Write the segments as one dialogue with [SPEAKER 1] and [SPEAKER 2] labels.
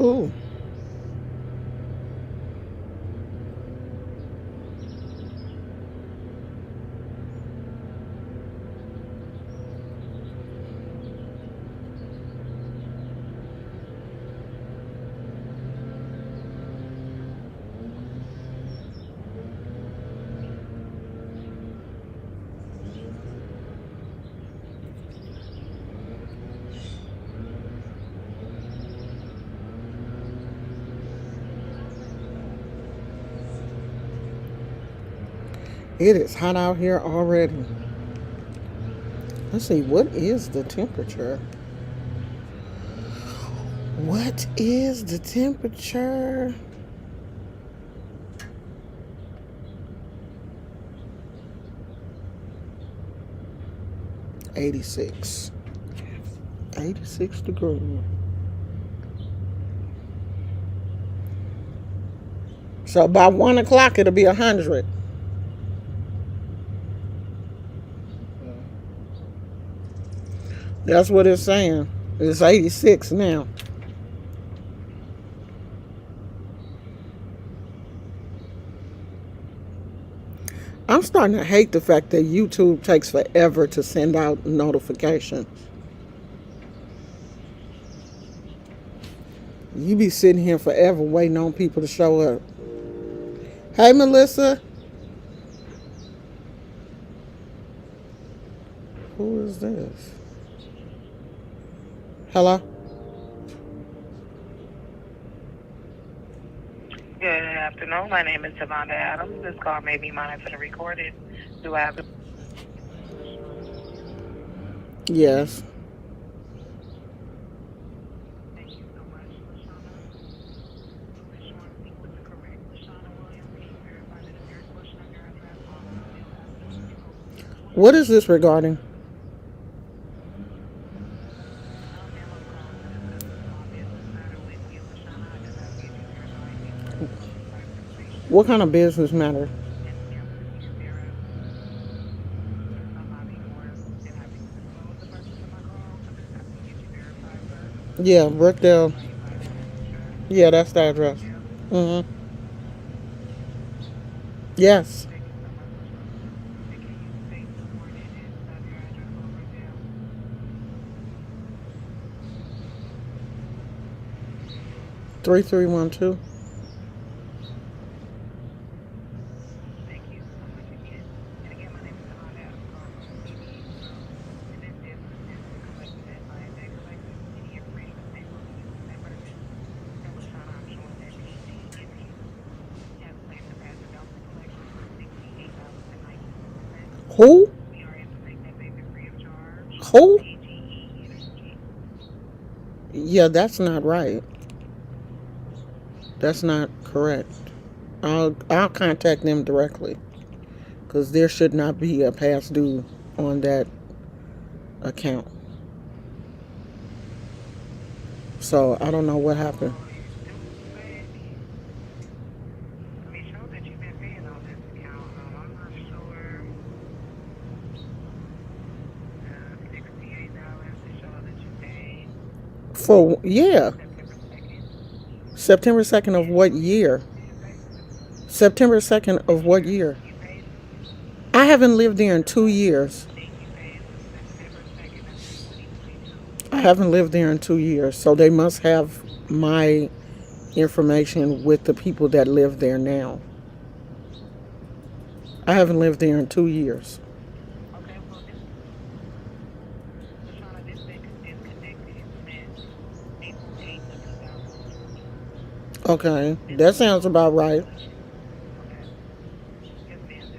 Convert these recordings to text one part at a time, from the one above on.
[SPEAKER 1] Ooh. It is hot out here already. Let's see, what is the temperature? What is the temperature? 86. 86 degrees. So by 1 o'clock it'll be 100. That's what it's saying. It's 86 now. I'm starting to hate the fact that YouTube takes forever to send out notifications. You be sitting here forever waiting on people to show up. Hey, Melissa. Who is this? Hello?
[SPEAKER 2] Good afternoon. My name is Savonda Adams. This call may be monitored and recorded. Do I have
[SPEAKER 1] Yes.
[SPEAKER 2] Thank you so much, Lashana. Make sure I speak with the correct Lashana Williams. Can you verify that if your question on your address on still has
[SPEAKER 1] What is this regarding?
[SPEAKER 2] no memo call to discuss a small business matter with you, Lashana? I just have to get you verified before we proceed with our conversation.
[SPEAKER 1] What kind of business matter?
[SPEAKER 2] Yes, ma'am. Is there somebody more than happy to disclose the purpose of my call? I just have to get you verified first.
[SPEAKER 1] Yeah, Brookdale.
[SPEAKER 2] 95 Sure.
[SPEAKER 1] Yeah, that's the address.
[SPEAKER 2] Brookdale.
[SPEAKER 1] Mm-hmm. Yes.
[SPEAKER 2] Thank you so much, Lashana. And can you state the morning and start your address over there?
[SPEAKER 1] 3312.
[SPEAKER 2] Thank you so much again. And again, my name is Savannah Adams, calling from the CEO. And this is the collective advice and collective any information that may will be used for that purpose. And Lashana, I'm showing that she did give you has claimed to pass the doubtful collection for $68.19.
[SPEAKER 1] Who?
[SPEAKER 2] We are able to make that payment free of charge.
[SPEAKER 1] Who?
[SPEAKER 2] PGE Energy.
[SPEAKER 1] Yeah, that's not right. That's not correct. I'll contact them directly because there should not be a past due on that account. So I don't know what happened.
[SPEAKER 2] Well, you do say I mean, show that you've been paying on this account. I'm not sure. $68 to show that you paid
[SPEAKER 1] For yeah,
[SPEAKER 2] September 2nd.
[SPEAKER 1] September 2nd of what year?
[SPEAKER 2] Did you pay?
[SPEAKER 1] September 2nd of what year?
[SPEAKER 2] You paid.
[SPEAKER 1] I haven't lived there in 2 years.
[SPEAKER 2] I think you paid September 2nd of 2022.
[SPEAKER 1] I haven't lived there in 2 years, so they must have my information with the people that live there now. I haven't lived there in 2 years.
[SPEAKER 2] Okay, well, Lashana, this been disconnected since April 8th of 2020.
[SPEAKER 1] Okay,
[SPEAKER 2] This
[SPEAKER 1] that
[SPEAKER 2] was
[SPEAKER 1] sounds about right.
[SPEAKER 2] okay. Yes, ma'am.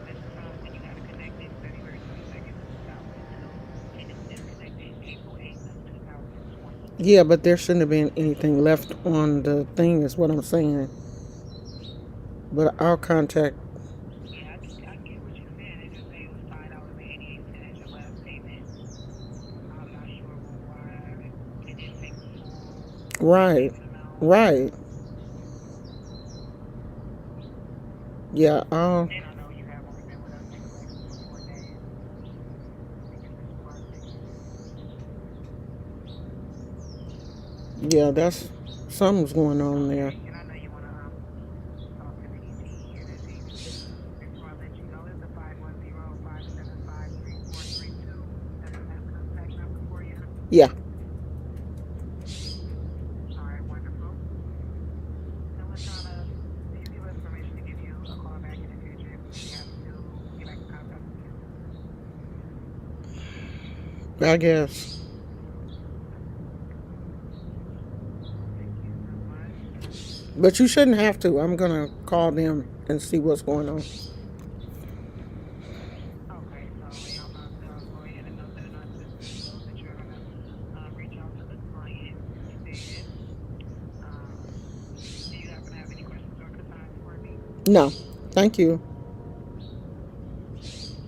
[SPEAKER 2] This phone when you got it connected February 22nd of 2002, and it's disconnected April 8th of 2020.
[SPEAKER 1] Yeah, but there shouldn't have been anything left on the thing, is what I'm saying. But I'll contact.
[SPEAKER 2] Yeah, I get what you're saying. It just say it was $5.88 as your last payment. I'm not sure why it didn't take the full
[SPEAKER 1] Right,
[SPEAKER 2] payment amount.
[SPEAKER 1] right. Yeah,
[SPEAKER 2] And I know you have only been with us in collections for 4 days. We get this process.
[SPEAKER 1] yeah, that's Something's going on there.
[SPEAKER 2] Okay, and I know you want to talk to PG Energy. Before I let you go, is the 510-575-3432. That's the best contact number for you.
[SPEAKER 1] Yeah.
[SPEAKER 2] All right, wonderful. And we're trying to if you give us permission to give you a call back in the future if we have to get back in contact with you.
[SPEAKER 1] I guess.
[SPEAKER 2] Thank you so much.
[SPEAKER 1] But you shouldn't have to. I'm gonna call them and see what's going on.
[SPEAKER 2] Okay, so y'all about to go ahead and note that in our system so that you're gonna reach out to the client instead. Um, do you happen to have any questions or concerns for me?
[SPEAKER 1] No. Thank you.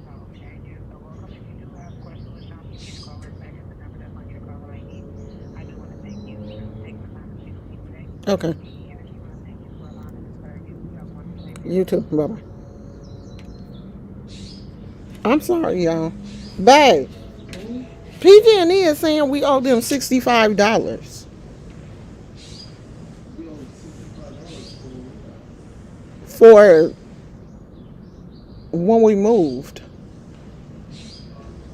[SPEAKER 2] Okay, you're so welcome. If you do have questions, LaShawn, you can call us back at the number that's on your caller ID. I do want to thank you for taking the time to speak with me today.
[SPEAKER 1] Okay.
[SPEAKER 2] PG Energy want to thank you for allowing us to serve you. You have a wonderful day, ma'am.
[SPEAKER 1] You too. Bye bye. I'm sorry, y'all. Babe, PG&E is saying we owe them $65 for when we moved.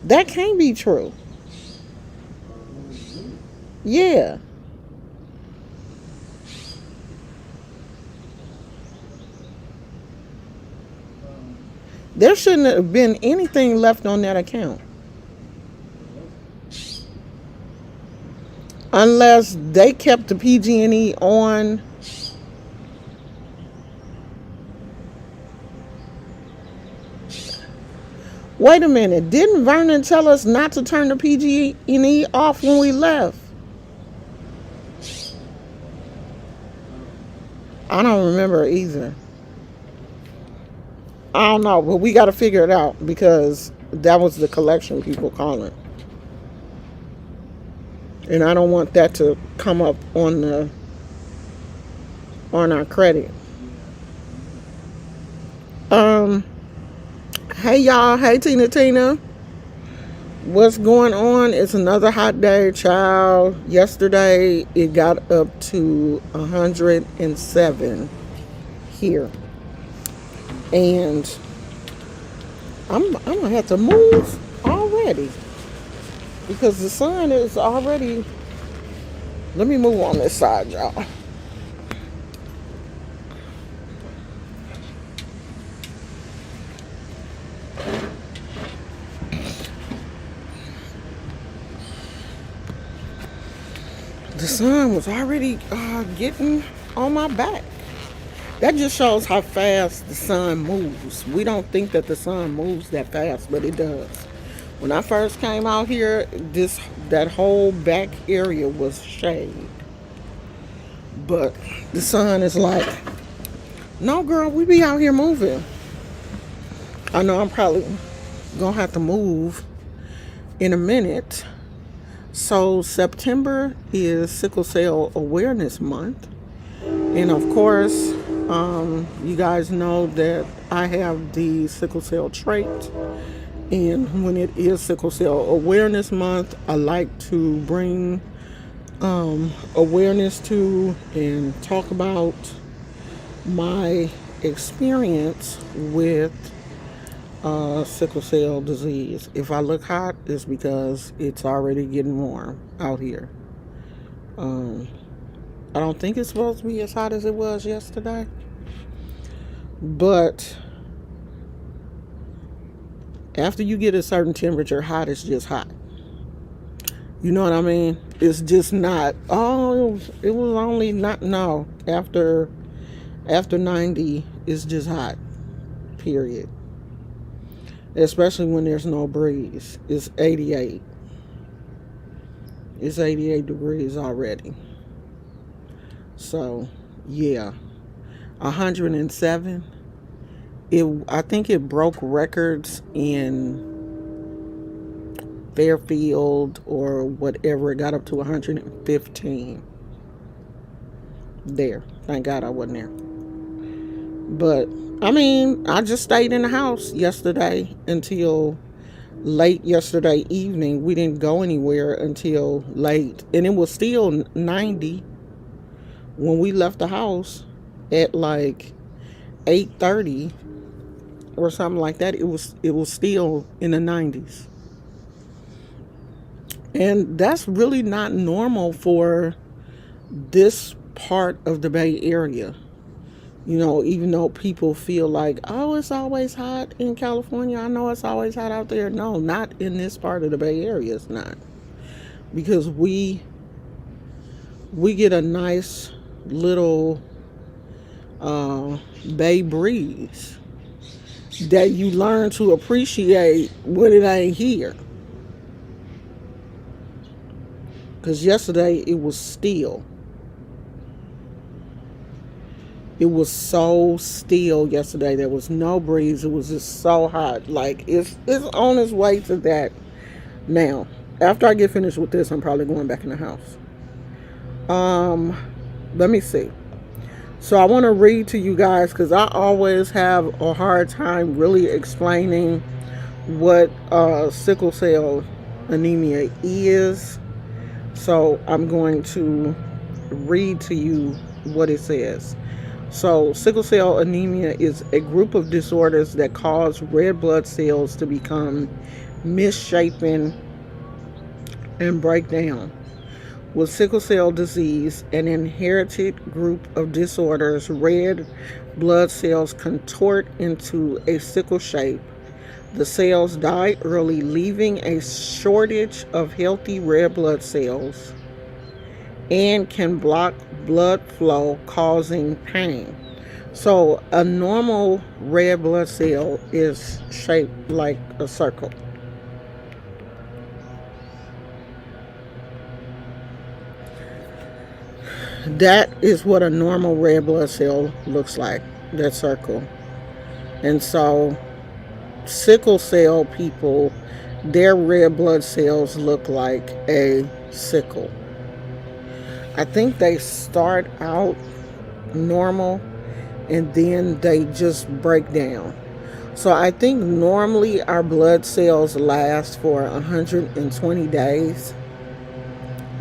[SPEAKER 1] That can't be true. Yeah. There shouldn't have been anything left on that account. Unless they kept the PG&E on. Wait a minute. Didn't Vernon tell us not to turn the PG&E off when we left? I don't remember either. I don't know, but we got to figure it out because that was the collection people calling. And I don't want that to come up on our credit. Um hey y'all, hey Tina. What's going on? It's another hot day, child. Yesterday it got up to 107 here. And I'm gonna have to move already because the sun is already. Let me move on this side, y'all. The sun was already getting on my back. That just shows how fast the sun moves. We don't think that the sun moves that fast, but it does. When I first came out here, that whole back area was shade. But the sun is like, no girl, we be out here moving. I know I'm probably gonna have to move in a minute. So September is Sickle Cell Awareness Month. And of course, you guys know that I have the sickle cell trait. And when it is Sickle Cell Awareness Month, I like to bring awareness to and talk about my experience with sickle cell disease. If I look hot, it's because it's already getting warm out here. Um, I don't think it's supposed to be as hot as it was yesterday, but after you get a certain temperature, hot is just hot. You know what I mean? It's just not. Oh, it was only not. No, after 90, it's just hot. Period. Especially when there's no breeze. It's 88. It's 88 degrees already. So, yeah. 107. I think it broke records in Fairfield or whatever. It got up to 115. There. Thank God I wasn't there. But I mean, I just stayed in the house yesterday until late yesterday evening. We didn't go anywhere until late, and it was still 90. When we left the house at like 8:30 or something like that, it was still in the 90s. And that's really not normal for this part of the Bay Area. Even though people feel like, oh, it's always hot in California. I know it's always hot out there. No, not in this part of the Bay Area. It's not. Because we get a nice little bay breeze that you learn to appreciate when it ain't here. Because yesterday it was still. It was so still yesterday. There was no breeze. It was just so hot. Like it's on its way to that now. After I get finished with this, I'm probably going back in the house. Let me see. So I want to read to you guys because I always have a hard time really explaining what sickle cell anemia is. So I'm going to read to you what it says. So sickle cell anemia is a group of disorders that cause red blood cells to become misshapen and break down. With sickle cell disease, an inherited group of disorders, red blood cells contort into a sickle shape. The cells die early, leaving a shortage of healthy red blood cells and can block blood flow, causing pain. So a normal red blood cell is shaped like a circle. That is what a normal red blood cell looks like, that circle. And so sickle cell people, their red blood cells look like a sickle. I think they start out normal and then they just break down. So I think normally our blood cells last for 120 days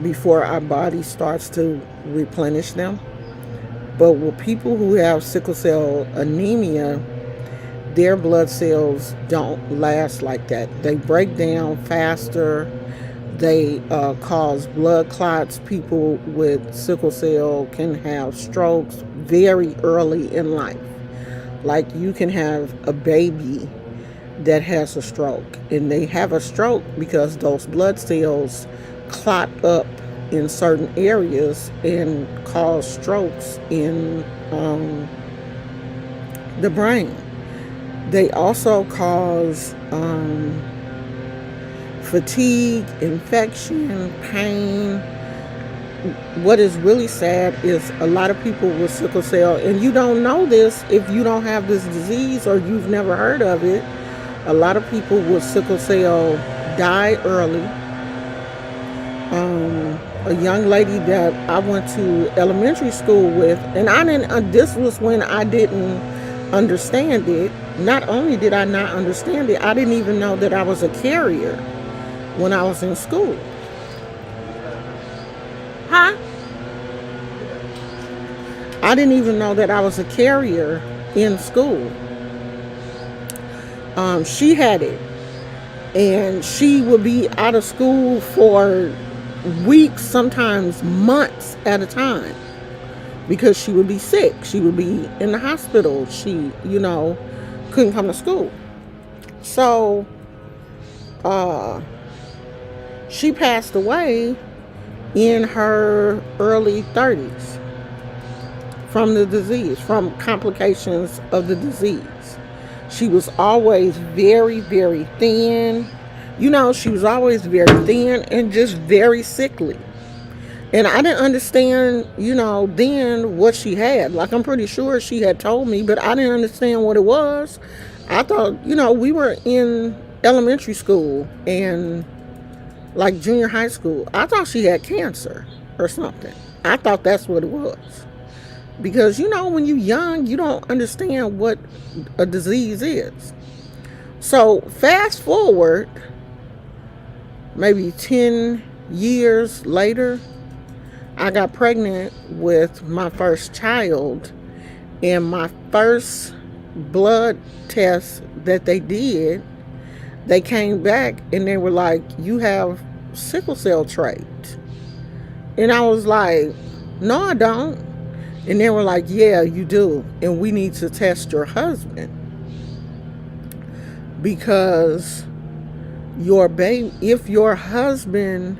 [SPEAKER 1] before our body starts to replenish them. But with people who have sickle cell anemia, their blood cells don't last like that. They break down faster. They cause blood clots. People with sickle cell can have strokes very early in life. Like you can have a baby that has a stroke, and they have a stroke because those blood cells clot up in certain areas and cause strokes in the brain. They also cause fatigue, infection, pain. What is really sad is a lot of people with sickle cell, and you don't know this if you don't have this disease or you've never heard of it. A lot of people with sickle cell die early. A young lady that I went to elementary school with, and I didn't. This was when I didn't understand it. Not only did I not understand it, I didn't even know that I was a carrier when I was in school. Huh? I didn't even know that I was a carrier in school. She had it, and she would be out of school for weeks, sometimes months at a time, because she would be sick. She would be in the hospital. She, couldn't come to school. So, she passed away in her early 30s from the disease, from complications of the disease. She was always very, very thin. She was always very thin and just very sickly. And I didn't understand, then what she had. Like, I'm pretty sure she had told me, but I didn't understand what it was. I thought, we were in elementary school and like junior high school. I thought she had cancer or something. I thought that's what it was. Because, when you're young, you don't understand what a disease is. So fast forward maybe 10 years later, I got pregnant with my first child, and my first blood test that they did, they came back and they were like, "You have sickle cell trait." And I was like, "No, I don't." And they were like, "Yeah, you do. And we need to test your husband because your baby, if your husband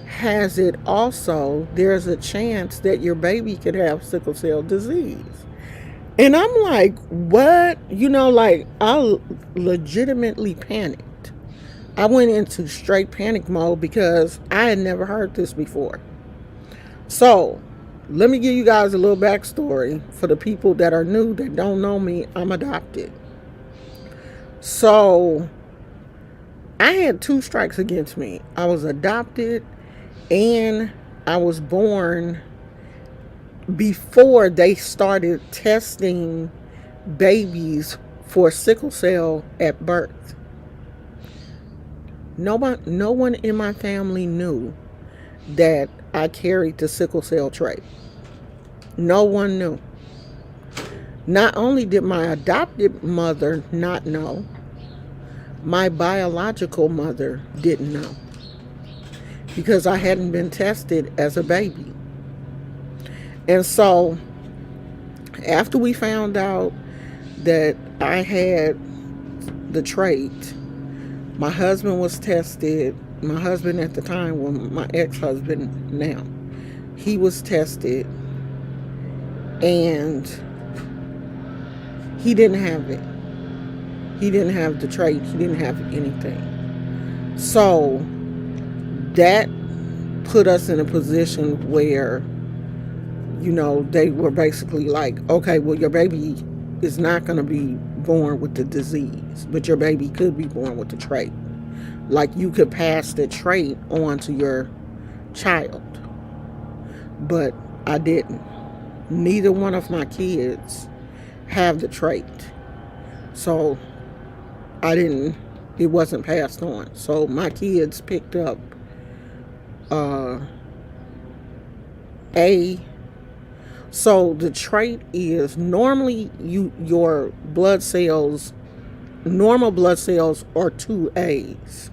[SPEAKER 1] has it also, there's a chance that your baby could have sickle cell disease." And I'm like, "What?" Like, I legitimately panicked. I went into straight panic mode because I had never heard this before. So, let me give you guys a little backstory for the people that are new that don't know me. I'm adopted. So, I had two strikes against me. I was adopted and I was born before they started testing babies for sickle cell at birth. No one in my family knew that I carried the sickle cell trait. No one knew. Not only did my adopted mother not know, my biological mother didn't know because I hadn't been tested as a baby. And so, after we found out that I had the trait, my husband was tested. My husband at the time, well, my ex-husband now, he was tested and he didn't have it. He didn't have the trait. He didn't have anything. So that put us in a position where, they were basically like, "Okay, well, your baby is not going to be born with the disease, but your baby could be born with the trait. Like, you could pass the trait on to your child." But I didn't. Neither one of my kids have the trait. So it wasn't passed on. So my kids picked up uh, A. So the trait is normally your blood cells, normal blood cells are 2A's.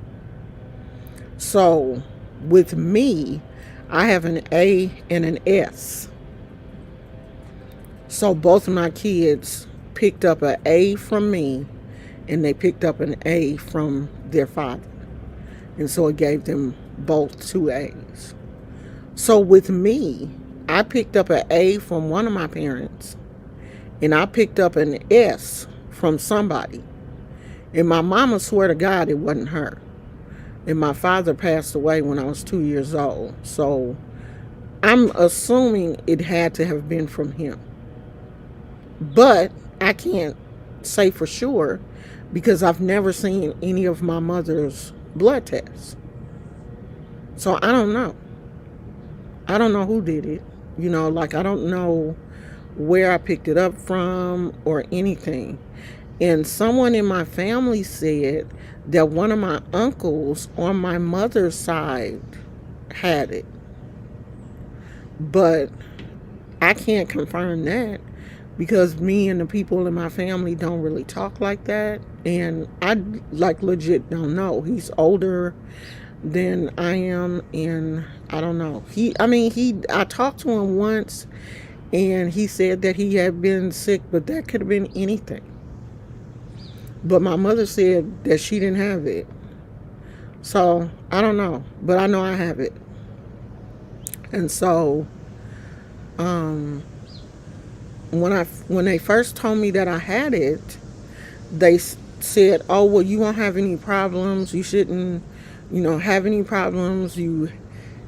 [SPEAKER 1] So with me, I have an A and an S. So both of my kids picked up an A from me and they picked up an A from their father. And so it gave them both 2A's. So with me, I picked up an A from one of my parents and I picked up an S from somebody. And my mama swear to God it wasn't her. And my father passed away when I was 2 years old. So I'm assuming it had to have been from him. But I can't say for sure because I've never seen any of my mother's blood tests. So I don't know. I don't know who did it. Like, I don't know where I picked it up from or anything. And someone in my family said that one of my uncles on my mother's side had it. But I can't confirm that because me and the people in my family don't really talk like that. And I, like, legit don't know. He's older than I am, and I don't know. I talked to him once and he said that he had been sick, but that could have been anything. But my mother said that she didn't have it. So I don't know, but I know I have it. And so when they first told me that I had it, they said, "Oh, well, you won't have any problems. You shouldn't, have any problems. You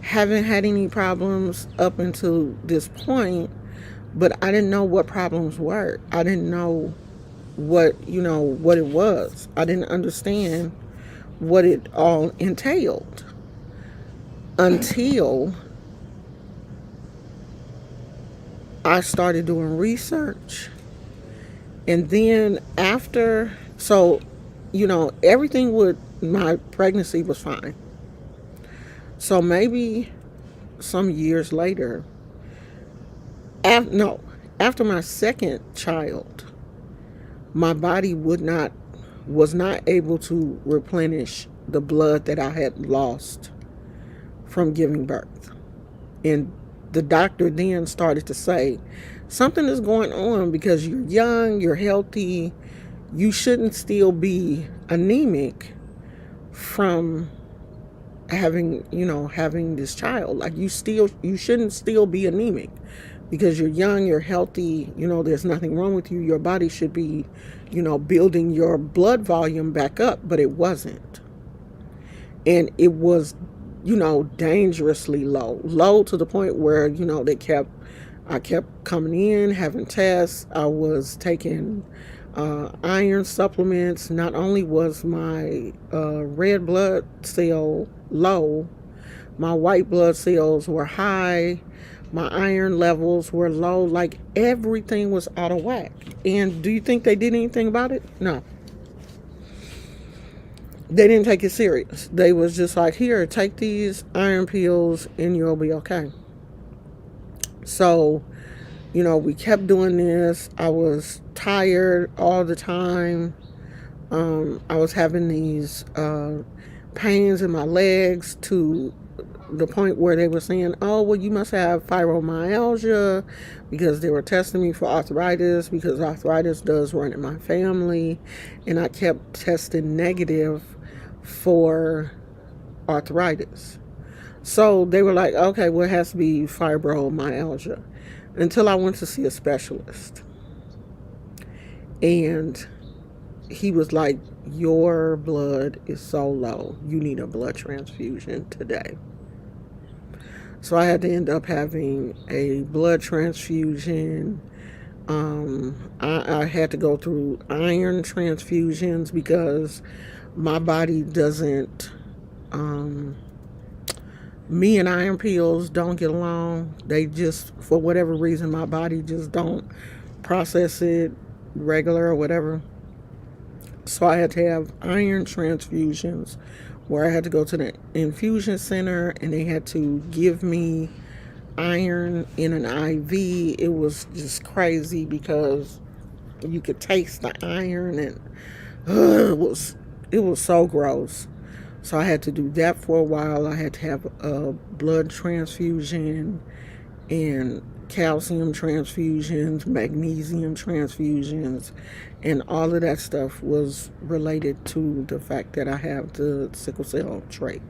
[SPEAKER 1] haven't had any problems up until this point." But I didn't know what problems were. I didn't know what it was. I didn't understand what it all entailed until I started doing research. And then after, so, everything with my pregnancy was fine. So maybe some years later, no, after my second child, my body was not able to replenish the blood that I had lost from giving birth. And the doctor then started to say, something is going on because you're young, you're healthy, you shouldn't still be anemic from having this child. Like you shouldn't still be anemic because you're young, you're healthy, there's nothing wrong with you. Your body should be, building your blood volume back up, but it wasn't. And it was, dangerously low to the point where, I kept coming in, having tests. I was taking iron supplements. Not only was my red blood cell low, my white blood cells were high, my iron levels were low, like everything was out of whack. And do you think they did anything about it? No. They didn't take it serious. They was just like, here, take these iron pills and you'll be okay. So, we kept doing this. I was tired all the time. I was having these pains in my legs to the point where they were saying, oh, well, you must have fibromyalgia, because they were testing me for arthritis, because arthritis does run in my family. And I kept testing negative for arthritis. So they were like, okay, well, it has to be fibromyalgia, until I went to see a specialist. And he was like, your blood is so low, you need a blood transfusion today. So I had to end up having a blood transfusion. I had to go through iron transfusions because my body doesn't, me and iron pills don't get along. They just, for whatever reason, my body just don't process it regular or whatever. So I had to have iron transfusions where I had to go to the infusion center and they had to give me iron in an IV. It was just crazy because you could taste the iron, and it was so gross. So I had to do that for a while. I had to have a blood transfusion and calcium transfusions, magnesium transfusions, and all of that stuff was related to the fact that I have the sickle cell trait.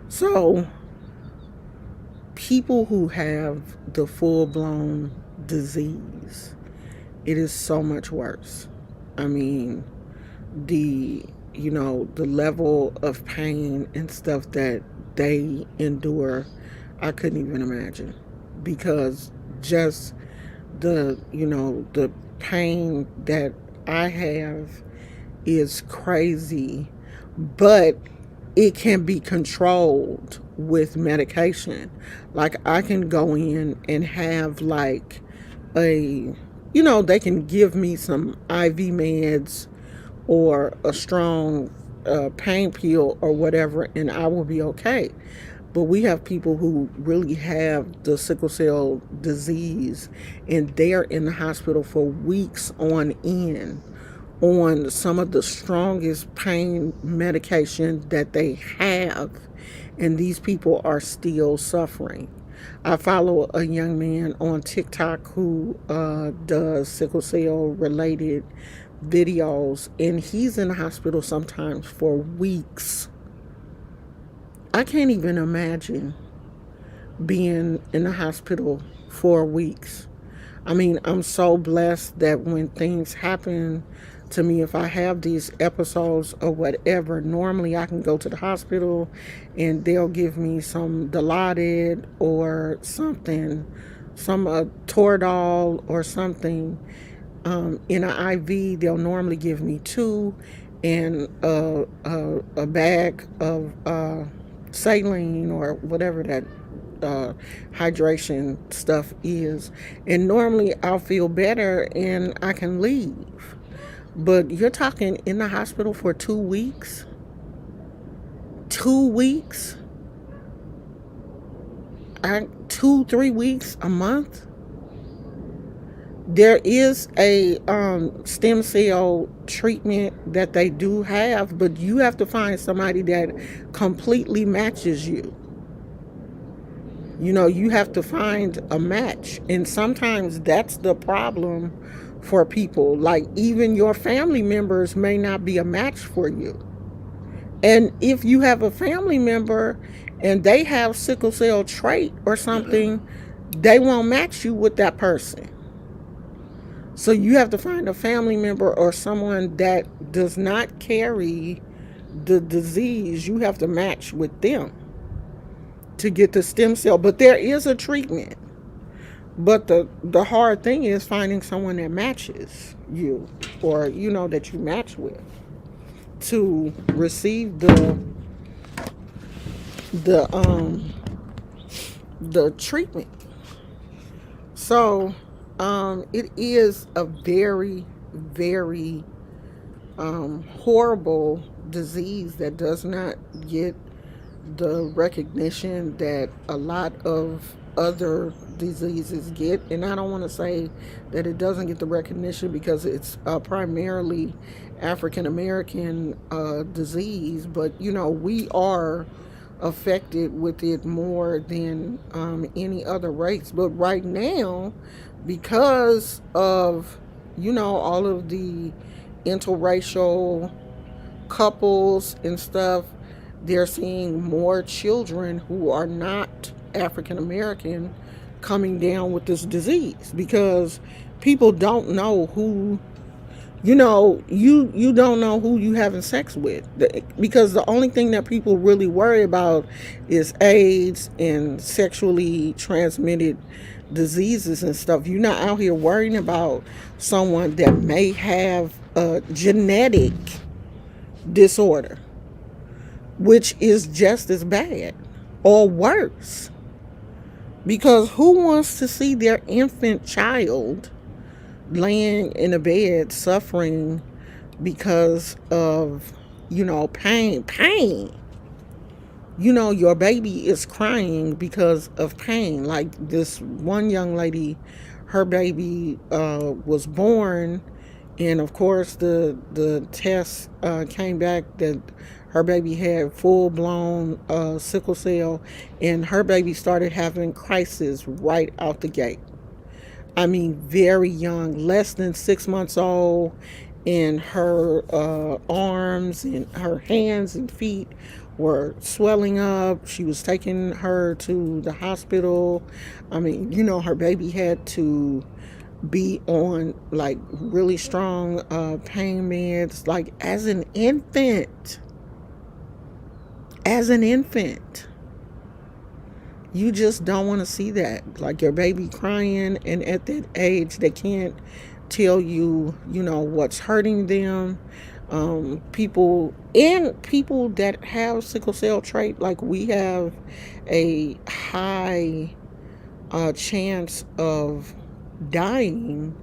[SPEAKER 1] So people who have the full-blown disease, it is so much worse. I mean, the level of pain and stuff that they endure, I couldn't even imagine, because just the pain that I have is crazy, but it can be controlled with medication. Like I can go in and have like they can give me some IV meds or a strong pain pill or whatever, and I will be okay. But we have people who really have the sickle cell disease, and they're in the hospital for weeks on end on some of the strongest pain medication that they have, and these people are still suffering. I follow a young man on TikTok who does sickle cell related videos, and he's in the hospital sometimes for weeks. I can't even imagine being in the hospital for weeks. I mean, I'm so blessed that when things happen to me, if I have these episodes or whatever, normally I can go to the hospital and they'll give me some Dilaudid or something, some Toradol or something. In an IV, they'll normally give me 2 and a bag of saline or whatever that hydration stuff is. And normally I'll feel better and I can leave. But you're talking in the hospital for 2 weeks? 2 weeks? 2-3 weeks, a month. There is a stem cell treatment that they do have, but you have to find somebody that completely matches you. You have to find a match. And sometimes that's the problem for people. Like, even your family members may not be a match for you. And if you have a family member and they have sickle cell trait or something, they won't match you with that person. So you have to find a family member or someone that does not carry the disease. You have to match with them to get the stem cell. But there is a treatment. But the hard thing is finding someone that matches you, or that you match with, to receive the the treatment. So it is a very, very horrible disease that does not get the recognition that a lot of other diseases get. And I don't want to say that it doesn't get the recognition, because it's primarily African American disease, but we are affected with it more than any other race. But right now, because of all of the interracial couples and stuff, they're seeing more children who are not African American coming down with this disease, because people don't know who you don't know who you having sex with, because the only thing that people really worry about is AIDS and sexually transmitted diseases and stuff. You're not out here worrying about someone that may have a genetic disorder, which is just as bad or worse. Because who wants to see their infant child laying in a bed suffering because of, pain? Your baby is crying because of pain. Like this one young lady, her baby was born, and of course the test came back that her baby had full blown sickle cell, and her baby started having crisis right out the gate. I mean, very young, less than 6 months old, and her arms and her hands and feet were swelling up. She was taking her to the hospital. I mean, her baby had to be on like really strong pain meds, like as an infant. As an infant. You just don't want to see that. Like your baby crying, and at that age, they can't tell you, what's hurting them. People that have sickle cell trait, like we have a high chance of dying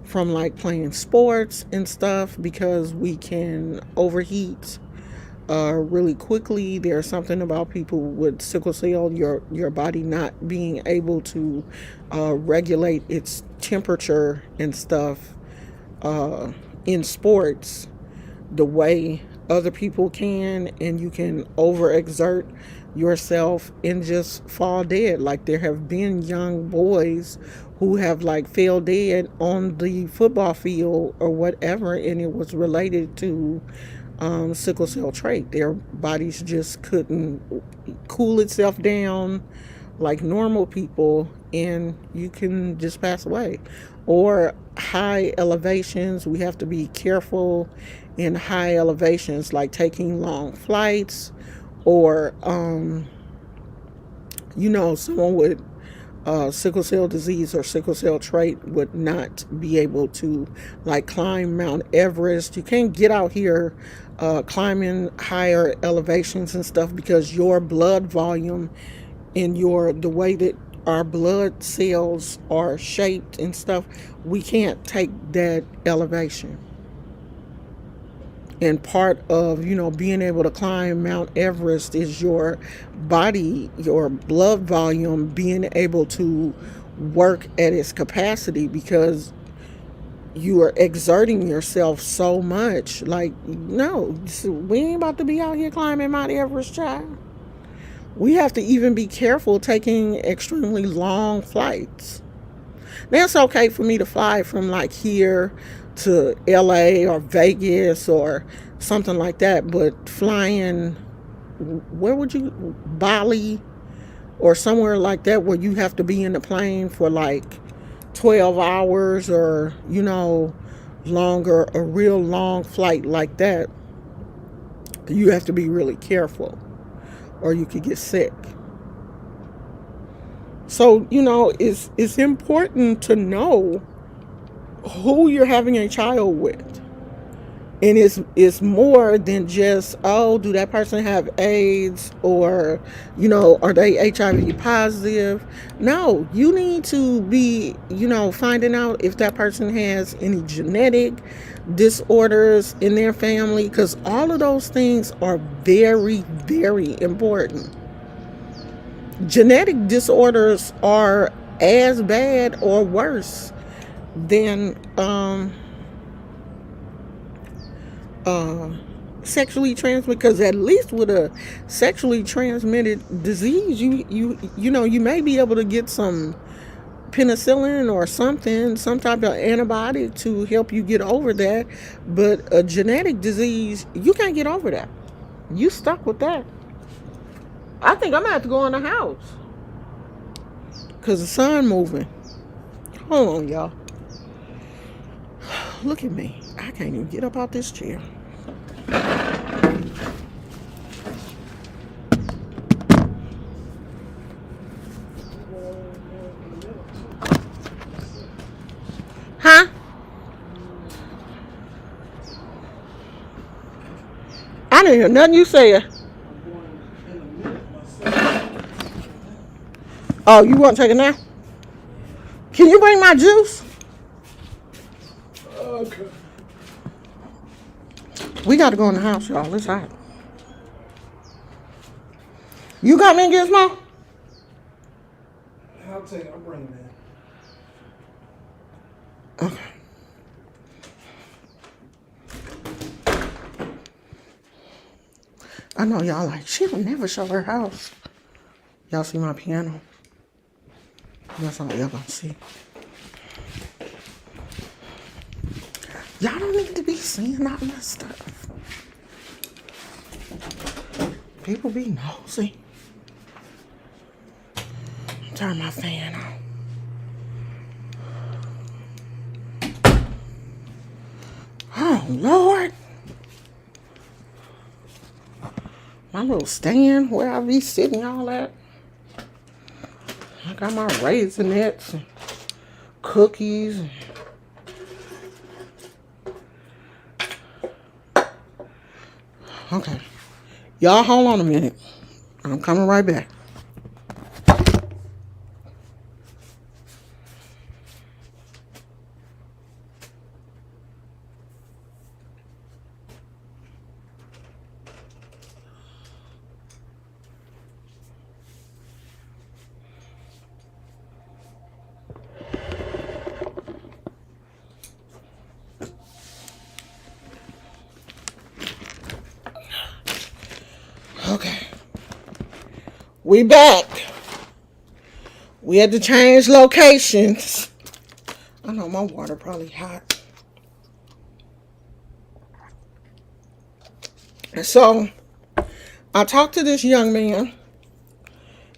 [SPEAKER 1] from like playing sports and stuff, because we can overheat really quickly. There's something about people with sickle cell, your body not being able to regulate its temperature and stuff in sports the way other people can, and you can overexert yourself and just fall dead. Like there have been young boys who have like fell dead on the football field or whatever, and it was related to sickle cell trait. Their bodies just couldn't cool itself down like normal people, and you can just pass away. Or high elevations, we have to be careful in high elevations, like taking long flights, or someone with sickle cell disease or sickle cell trait would not be able to like climb Mount Everest. You can't get out here climbing higher elevations and stuff, because your blood volume and the way that our blood cells are shaped and stuff, we can't take that elevation. And part of, being able to climb Mount Everest is your body, your blood volume being able to work at its capacity, because you are exerting yourself so much. Like, no, we ain't about to be out here climbing Mount Everest, child. We have to even be careful taking extremely long flights. Now, it's okay for me to fly from like here to LA or Vegas or something like that, but flying, where would you, Bali or somewhere like that, where you have to be in the plane for like 12 hours or, longer, a real long flight like that, you have to be really careful or you could get sick. So, it's important to know who you're having a child with. And it's more than just, oh, do that person have AIDS, or are they HIV positive? No, you need to be finding out if that person has any genetic disorders in their family, because all of those things are very, very important. Genetic disorders are as bad or worse than uh, sexually transmitted, because at least with a sexually transmitted disease, you may be able to get some penicillin or something, some type of antibiotic to help you get over that. But a genetic disease, you can't get over that. You stuck with that. I think I'm gonna have to go in the house because the sun moving. Hold on, y'all. Look at me. I can't even get up out this chair. Huh? I didn't hear nothing you said. Oh, you want to take a nap? Can you bring my juice?
[SPEAKER 3] Okay.
[SPEAKER 1] We got to go in the house, y'all. It's hot. You got me and Gizmo?
[SPEAKER 3] I'll take it. I'll bring it in.
[SPEAKER 1] Okay. I know y'all like, she'll never show her house. Y'all see my piano? That's all y'all gonna see. Y'all don't need to be seeing all that stuff. People be nosy. Turn my fan on. Oh, Lord. My little stand where I be sitting all that. I got my Raisinets and cookies. Okay. Y'all hold on a minute. I'm coming right back. Okay. We back. We had to change locations. I know my water probably hot. So I talked to this young man,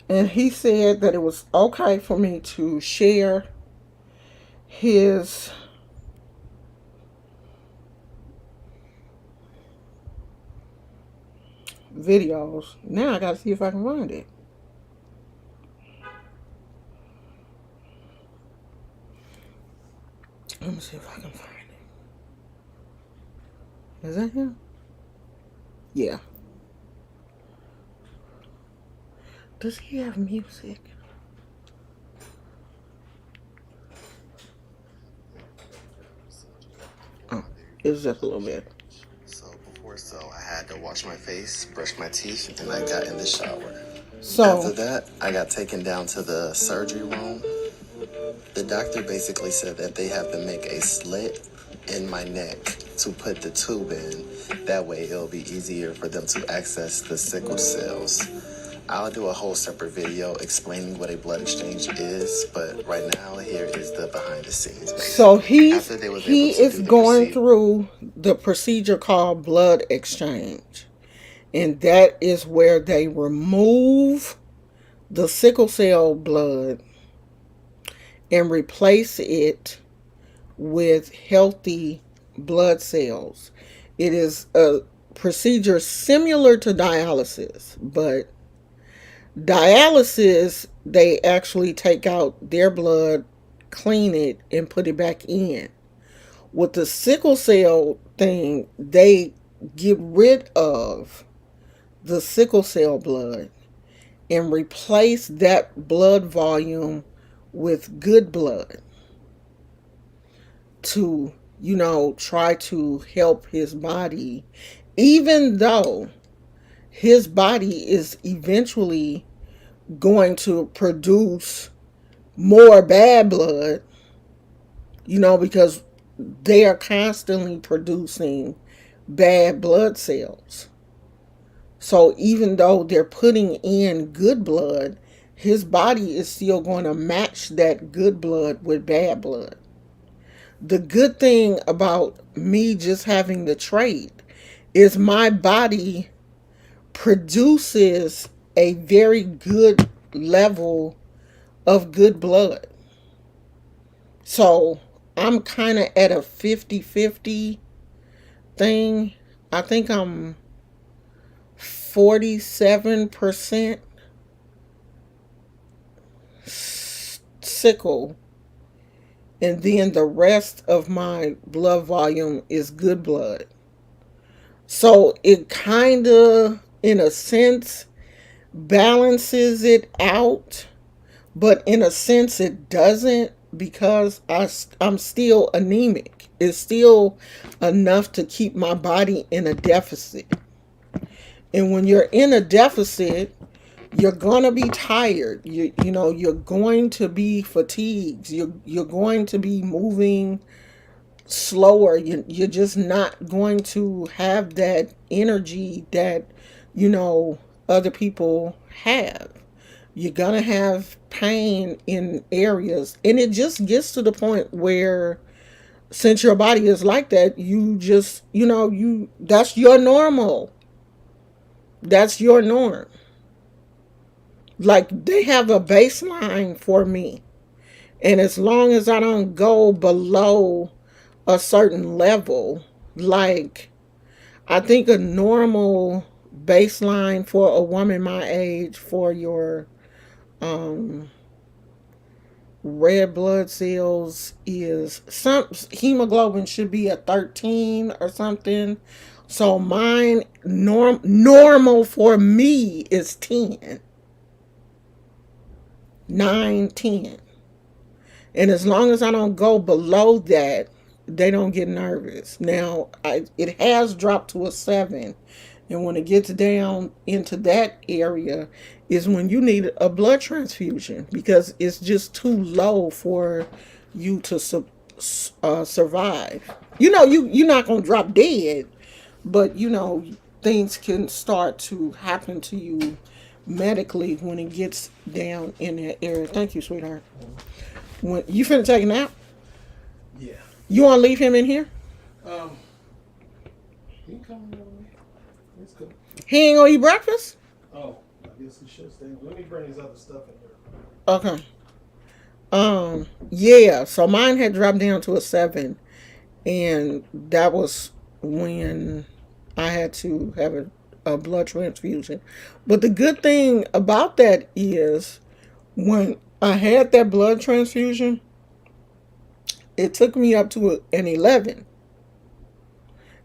[SPEAKER 1] and he said that it was okay for me to share his videos. Now I gotta see if I can find it. Let me see if I can find it. Is that him? Yeah. Does he have music? Oh, it's just a little bit.
[SPEAKER 3] to wash my face, brush my teeth, and I got in the shower. After
[SPEAKER 1] So,
[SPEAKER 3] that, I got taken down to the surgery room. The doctor basically said that they have to make a slit in my neck to put the tube in. That way, it'll be easier for them to access the sickle cells. I'll do a whole separate video explaining what a blood exchange is, but right now, here is the behind the scenes,
[SPEAKER 1] so
[SPEAKER 3] basically. After they was able
[SPEAKER 1] he
[SPEAKER 3] to
[SPEAKER 1] is
[SPEAKER 3] do the
[SPEAKER 1] going
[SPEAKER 3] procedure,
[SPEAKER 1] through the procedure called blood exchange. And that is where they remove the sickle cell blood and replace it with healthy blood cells. It is a procedure similar to dialysis, but dialysis, they actually take out their blood, clean it, and put it back in. With the sickle cell thing, they get rid of the sickle cell blood and replace that blood volume with good blood to, try to help his body, even though his body is eventually going to produce more bad blood, because they are constantly producing bad blood cells. So even though they're putting in good blood, his body is still going to match that good blood with bad blood. The good thing about me just having the trait is my body produces a very good level of good blood. So I'm kind of at a 50-50 thing. I think I'm 47% sickle, and then the rest of my blood volume is good blood. So it kind of, in a sense, balances it out, but in a sense, it doesn't, because I'm still anemic. It's still enough to keep my body in a deficit. And when you're in a deficit, you're gonna be tired. You're going to be fatigued. You're going to be moving slower. You're just not going to have that energy that other people have. You're gonna have pain in areas, and it just gets to the point where, since your body is like that, you just you that's your normal. That's your norm. Like, they have a baseline for me. And as long as I don't go below a certain level, like, I think a normal baseline for a woman my age for your um red blood cells is, some hemoglobin should be a 13 or something. So mine normal for me is 10, 9, 10. And as long as I don't go below that, they don't get nervous. Now, it has dropped to a 7. And when it gets down into that area is when you need a blood transfusion, because it's just too low for you to survive. You're not going to drop dead, but, things can start to happen to you medically when it gets down in that area. Thank you, sweetheart. When you finna take a nap?
[SPEAKER 4] Yeah.
[SPEAKER 1] You want to leave him in here?
[SPEAKER 4] He can come with me. It's cool.
[SPEAKER 1] He ain't gonna eat breakfast?
[SPEAKER 4] Oh, I guess he should stay. Let me bring his other stuff in here.
[SPEAKER 1] Okay. Yeah, so mine had dropped down to a 7, and that was when I had to have a blood transfusion. But the good thing about that is, when I had that blood transfusion, it took me up to an 11.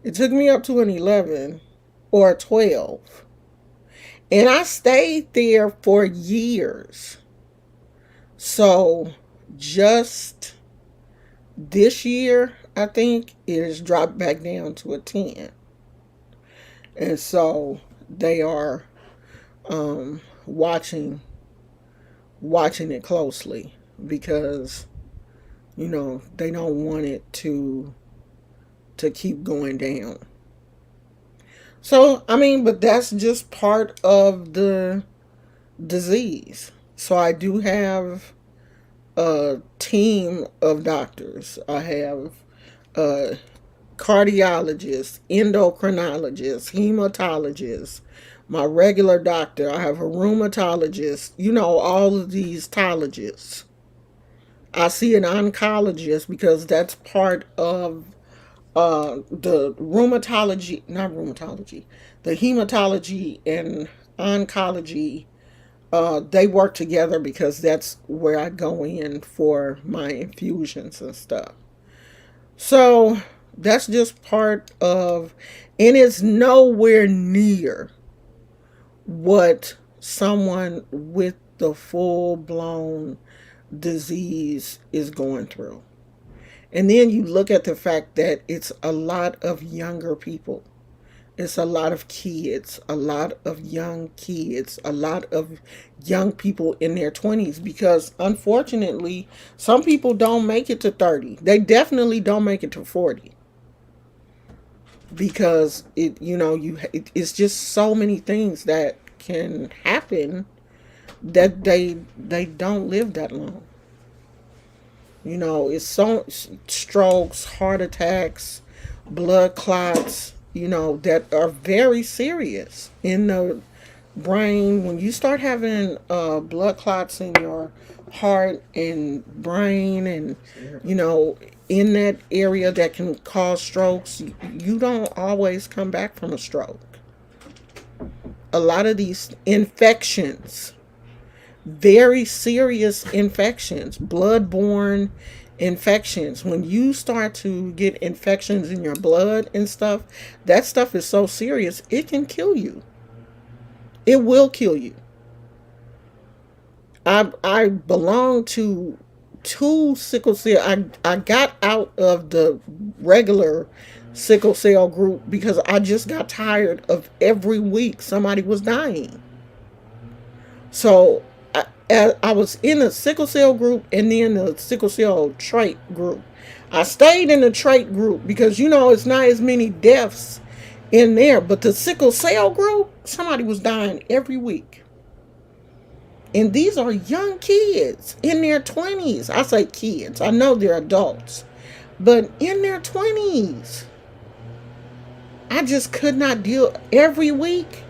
[SPEAKER 1] It took me up to an 11 or a 12. And I stayed there for years. So just this year, I think it has dropped back down to a 10. And so they are watching it closely because they don't want it to keep going down. So I mean, but that's just part of the disease. So I do have a team of doctors. I have a cardiologist, endocrinologist, hematologist, my regular doctor. I have a rheumatologist, all of these tologists. I see an oncologist because that's part of the rheumatology, not rheumatology, the hematology and oncology. They work together because that's where I go in for my infusions and stuff. So that's just part of, and it's nowhere near what someone with the full blown disease is going through. And then you look at the fact that it's a lot of younger people. It's a lot of kids, a lot of young kids, a lot of young people in their 20s because unfortunately, some people don't make it to 30. They definitely don't make it to 40 because it's just so many things that can happen that they don't live that long. It's so strokes, heart attacks, blood clots, that are very serious in the brain. When you start having blood clots in your heart and brain and, in that area that can cause strokes, you don't always come back from a stroke. A lot of these infections, very serious infections, blood-borne infections. When you start to get infections in your blood and stuff, that stuff is so serious, it can kill you. It will kill you. I belong to two sickle cell. I got out of the regular sickle cell group because I just got tired of every week somebody was dying. So I was in a sickle cell group and then a sickle cell trait group. I stayed in the trait group because it's not as many deaths in there, but the sickle cell group, somebody was dying every week. And these are young kids in their 20s. I say kids, I know they're adults, but in their 20s. I just could not deal every week.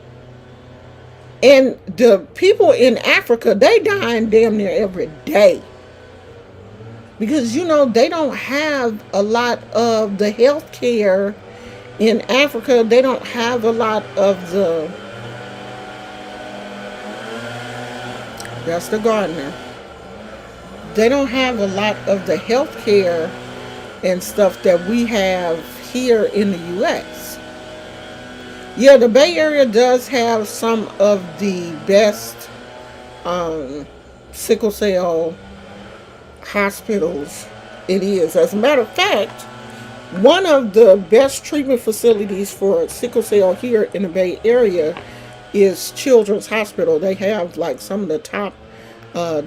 [SPEAKER 1] And the people in Africa, they dying damn near every day. Because, they don't have a lot of the health care in Africa. They don't have a lot of the... That's the gardener. They don't have a lot of the health care and stuff that we have here in the U.S. Yeah, the Bay Area does have some of the best sickle cell hospitals. It is. As a matter of fact, one of the best treatment facilities for sickle cell here in the Bay Area is Children's Hospital. They have like some of the top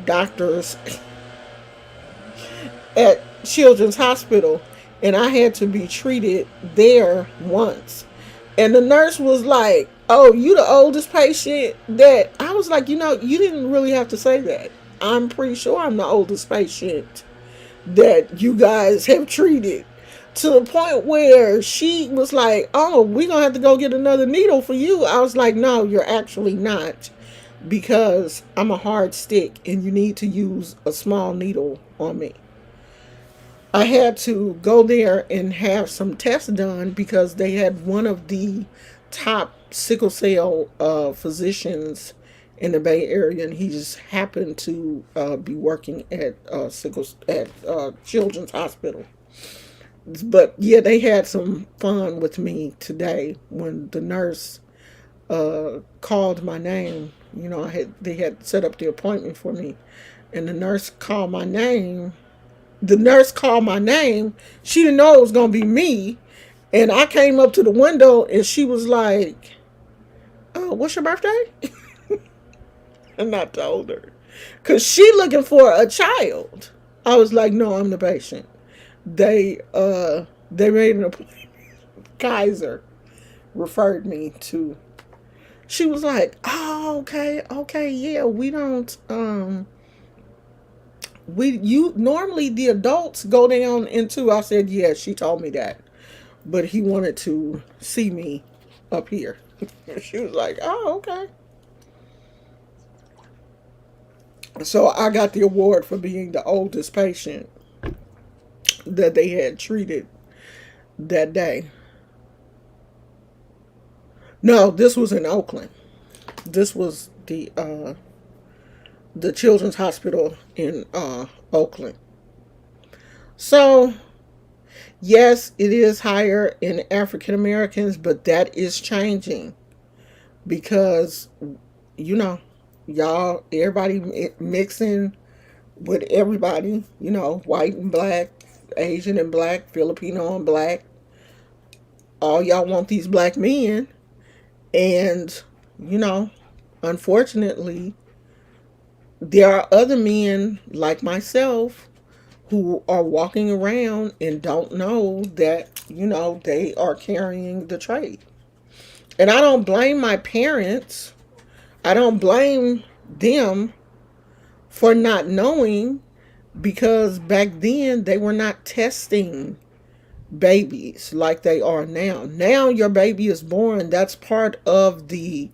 [SPEAKER 1] doctors at Children's Hospital, and I had to be treated there once. And the nurse was like, "Oh, you the oldest patient that..." I was like, you didn't really have to say that. I'm pretty sure I'm the oldest patient that you guys have treated. To the point where she was like, "Oh, we're going to have to go get another needle for you." I was like, "No, you're actually not. Because I'm a hard stick and you need to use a small needle on me." I had to go there and have some tests done because they had one of the top sickle cell physicians in the Bay Area, and he just happened to be working at Children's Hospital. But yeah, they had some fun with me today when the nurse called my name. They had set up the appointment for me, and the nurse called my name. The nurse called my name. She didn't know it was gonna be me, And I came up to the window and she was like, "Oh, what's your birthday?" And I told her. Cause she looking for a child. I was like, "No, I'm the patient." They made an appointment. Kaiser referred me to. She was like, "Oh, okay, okay, yeah, we don't we you normally the adults go down into." I said, "Yeah, she told me that." But he wanted to see me up here. She was like, "Oh, okay." So I got the award for being the oldest patient that they had treated that day. No, this was in Oakland. This was the Children's Hospital in Oakland. So yes, it is higher in African Americans, but that is changing because you know y'all everybody mixing with everybody. White and black, Asian and black, Filipino and black. All y'all want these black men, and you know, unfortunately, there are other men like myself who are walking around and don't know that, they are carrying the trait. And I don't blame my parents. I don't blame them for not knowing because back then they were not testing babies like they are now. Now your baby is born, that's part of the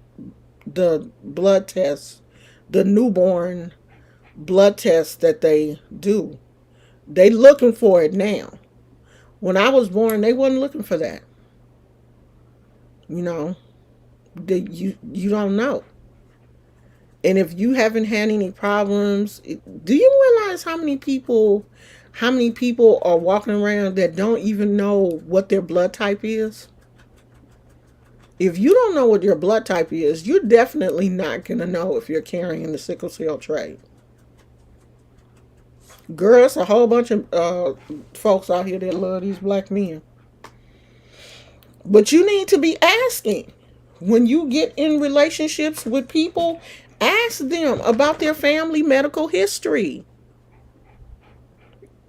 [SPEAKER 1] blood test, the newborn blood test that they do. They looking for it now. When I was born, they wasn't looking for that. You know, you don't know. And if you haven't had any problems, do you realize how many people are walking around that don't even know what their blood type is? If you don't know what your blood type is, you're definitely not going to know if you're carrying the sickle cell trait. Girls, a whole bunch of folks out here that love these black men. But you need to be asking. When you get in relationships with people, ask them about their family medical history.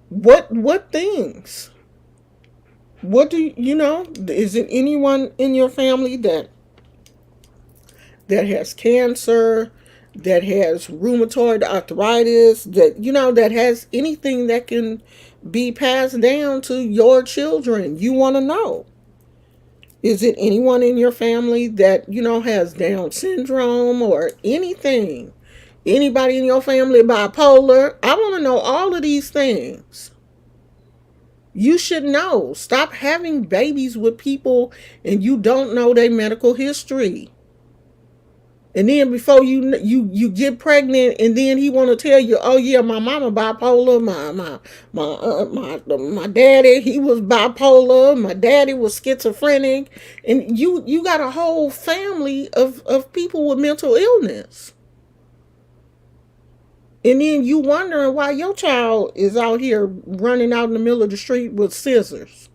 [SPEAKER 1] What things? What do you know? Is it anyone in your family that has cancer, that has rheumatoid arthritis, that has anything that can be passed down to your children? You want to know. Is it anyone in your family that, has Down syndrome or anything? Anybody in your family bipolar? I want to know all of these things. You should know. Stop having babies with people and you don't know their medical history. And then before you get pregnant, and then he want to tell you, "Oh yeah, my mama bipolar, my daddy, he was bipolar, my daddy was schizophrenic," and you got a whole family of people with mental illness, and then you wondering why your child is out here running out in the middle of the street with scissors.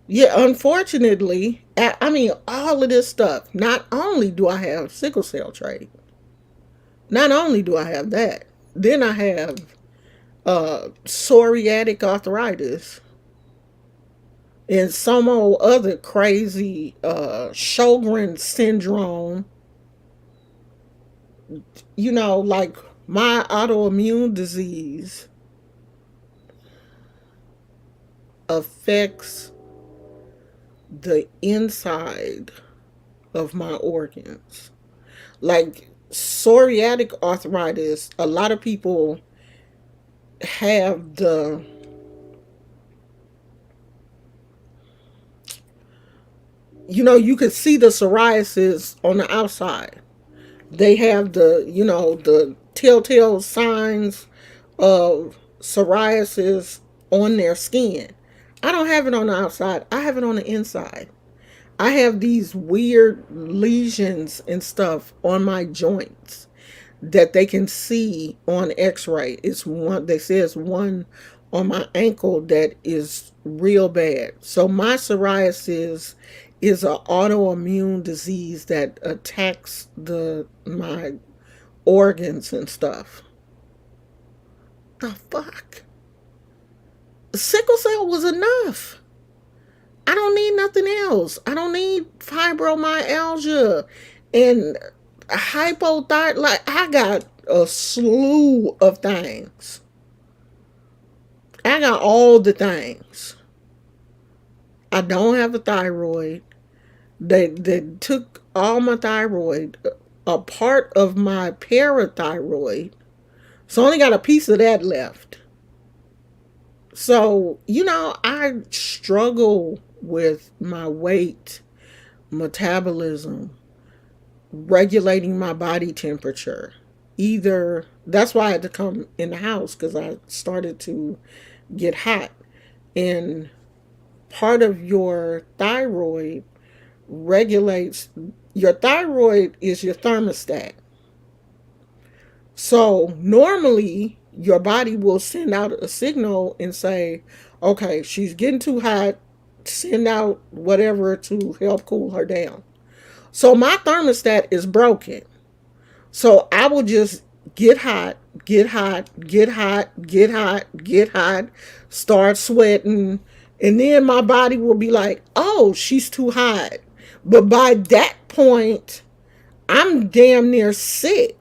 [SPEAKER 1] Yeah, unfortunately, I mean, all of this stuff. Not only do I have sickle cell trait, not only do I have that, then I have psoriatic arthritis and some old other crazy Sjogren syndrome. Like my autoimmune disease affects the inside of my organs. Like psoriatic arthritis, a lot of people have you could see the psoriasis on the outside. They have the telltale signs of psoriasis on their skin. I don't have it on the outside. I have it on the inside. I have these weird lesions and stuff on my joints that they can see on x-ray. It's one, they say it's one on my ankle that is real bad. So my psoriasis is an autoimmune disease that attacks the my organs and stuff. The fuck? Sickle cell was enough. I don't need nothing else. I don't need fibromyalgia and hypothyroid. Like, I got a slew of things. I got all the things. I don't have a thyroid. They took all my thyroid, a part of my parathyroid. So I only got a piece of that left. So, I struggle with my weight, metabolism, regulating my body temperature. Either that's why I had to come in the house, because I started to get hot. And part of your thyroid regulates, your thyroid is your thermostat. So normally your body will send out a signal and say, okay, she's getting too hot, send out whatever to help cool her down. So my thermostat is broken. So I will just get hot, get hot, get hot, get hot, get hot, start sweating, and then my body will be like, oh, she's too hot. But by that point, I'm damn near sick.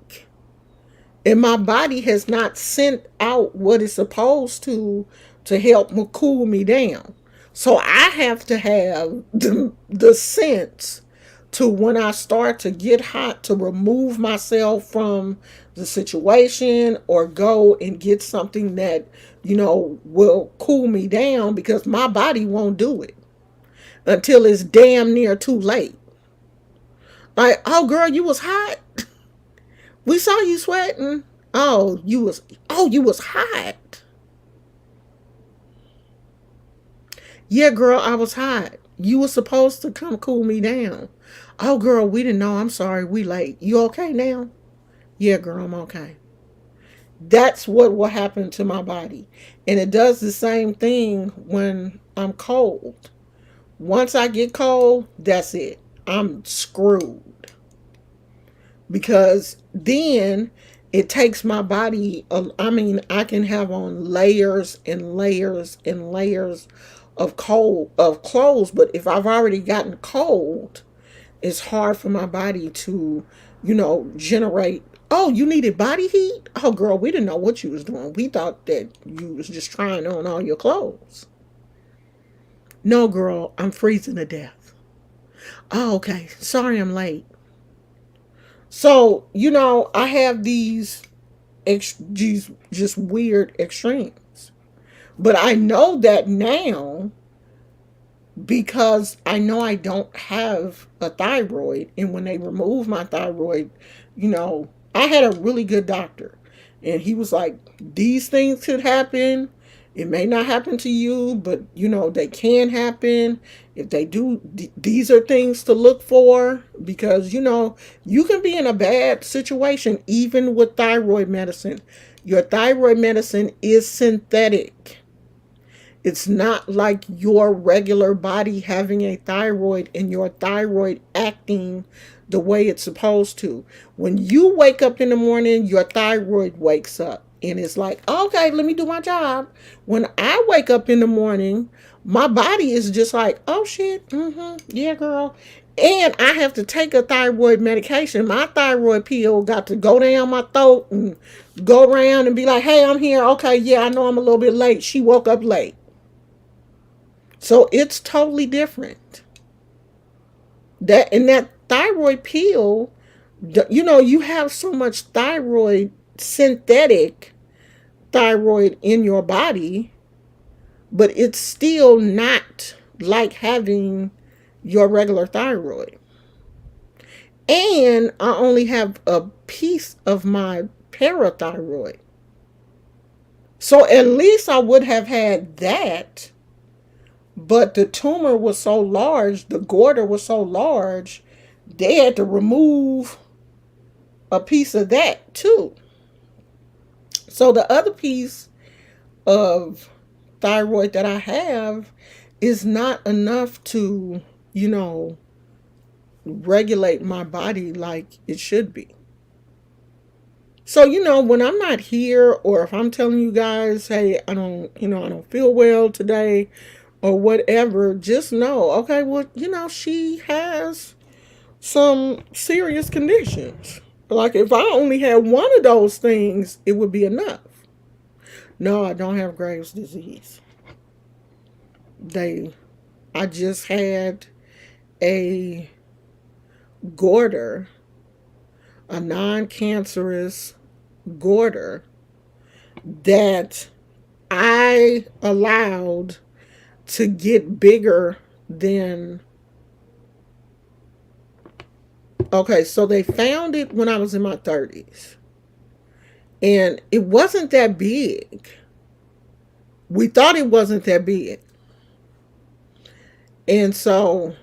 [SPEAKER 1] And my body has not sent out what it's supposed to help cool me down. So I have to have the sense to, when I start to get hot, to remove myself from the situation or go and get something that, will cool me down, because my body won't do it until it's damn near too late. Like, oh girl, you was hot. We saw you sweating. Oh, you was hot. Yeah, girl, I was hot. You were supposed to come cool me down. Oh, girl, we didn't know. I'm sorry. We late. You okay now? Yeah, girl, I'm okay. That's what will happen to my body. And it does the same thing when I'm cold. Once I get cold, that's it. I'm screwed. Because then it takes my body, I mean, I can have on layers and layers and layers of clothes, but if I've already gotten cold, it's hard for my body to, generate. Oh, you needed body heat? Oh, girl, we didn't know what you was doing. We thought that you was just trying on all your clothes. No, girl, I'm freezing to death. Oh, okay. Sorry I'm late. So, I have these just weird extremes. But I know that now, because I know I don't have a thyroid. And when they removed my thyroid, I had a really good doctor. And he was like, these things could happen. It may not happen to you, but they can happen. If they do, these are things to look for, because you can be in a bad situation even with thyroid medicine. Your thyroid medicine is synthetic. It's not like your regular body having a thyroid and your thyroid acting the way it's supposed to. When you wake up in the morning, your thyroid wakes up and it's like, okay, let me do my job. When I wake up in the morning, my body is just like, oh shit, yeah, girl. And I have to take a thyroid medication. My thyroid pill got to go down my throat and go around and be like, hey, I'm here. Okay, yeah, I know I'm a little bit late. She woke up late. So it's totally different. That thyroid pill, you have so much thyroid, synthetic thyroid in your body, but it's still not like having your regular thyroid. And I only have a piece of my parathyroid. So at least I would have had that. But the tumor was so large, the goiter was so large, they had to remove a piece of that too. So the other piece of thyroid that I have is not enough to, you know, regulate my body like it should be. So, when I'm not here, or if I'm telling you guys, hey, I don't feel well today or whatever, just know, okay, well, she has some serious conditions. Like if I only had one of those things, it would be enough. No, I don't have Graves' disease. They I just had a goiter, a non-cancerous goiter that I allowed to get bigger than. Okay, so they found it when I was in my 30s. And it wasn't that big. We thought it wasn't that big. And so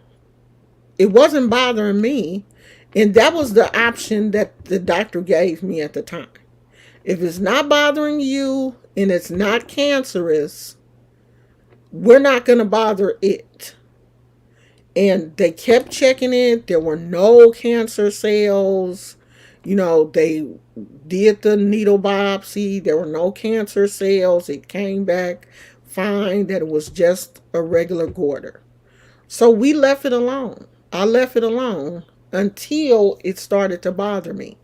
[SPEAKER 1] it wasn't bothering me. And that was the option that the doctor gave me at the time. If it's not bothering you and it's not cancerous, we're not going to bother it. And they kept checking it. There were no cancer cells. They did the needle biopsy. There were no cancer cells. It came back fine that it was just a regular goiter. So we left it alone. I left it alone until it started to bother me.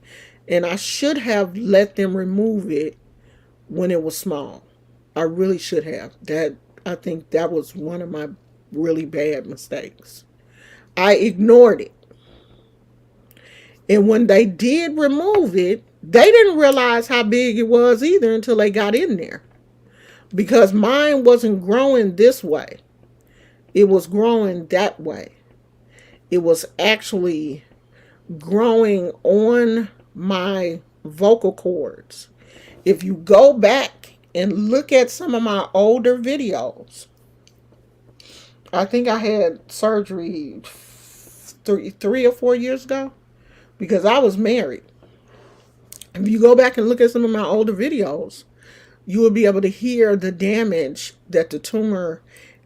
[SPEAKER 1] And I should have let them remove it when it was small. I really should have. I think that was one of my really bad mistakes. I ignored it. And when they did remove it, they didn't realize how big it was either until they got in there. Because mine wasn't growing this way. It was growing that way. It was actually growing on my vocal cords. If you go back and look at some of my older videos, I think I had surgery 3 or 4 years ago because I was married. If you go back and look at some of my older videos, you will be able to hear the damage that the tumor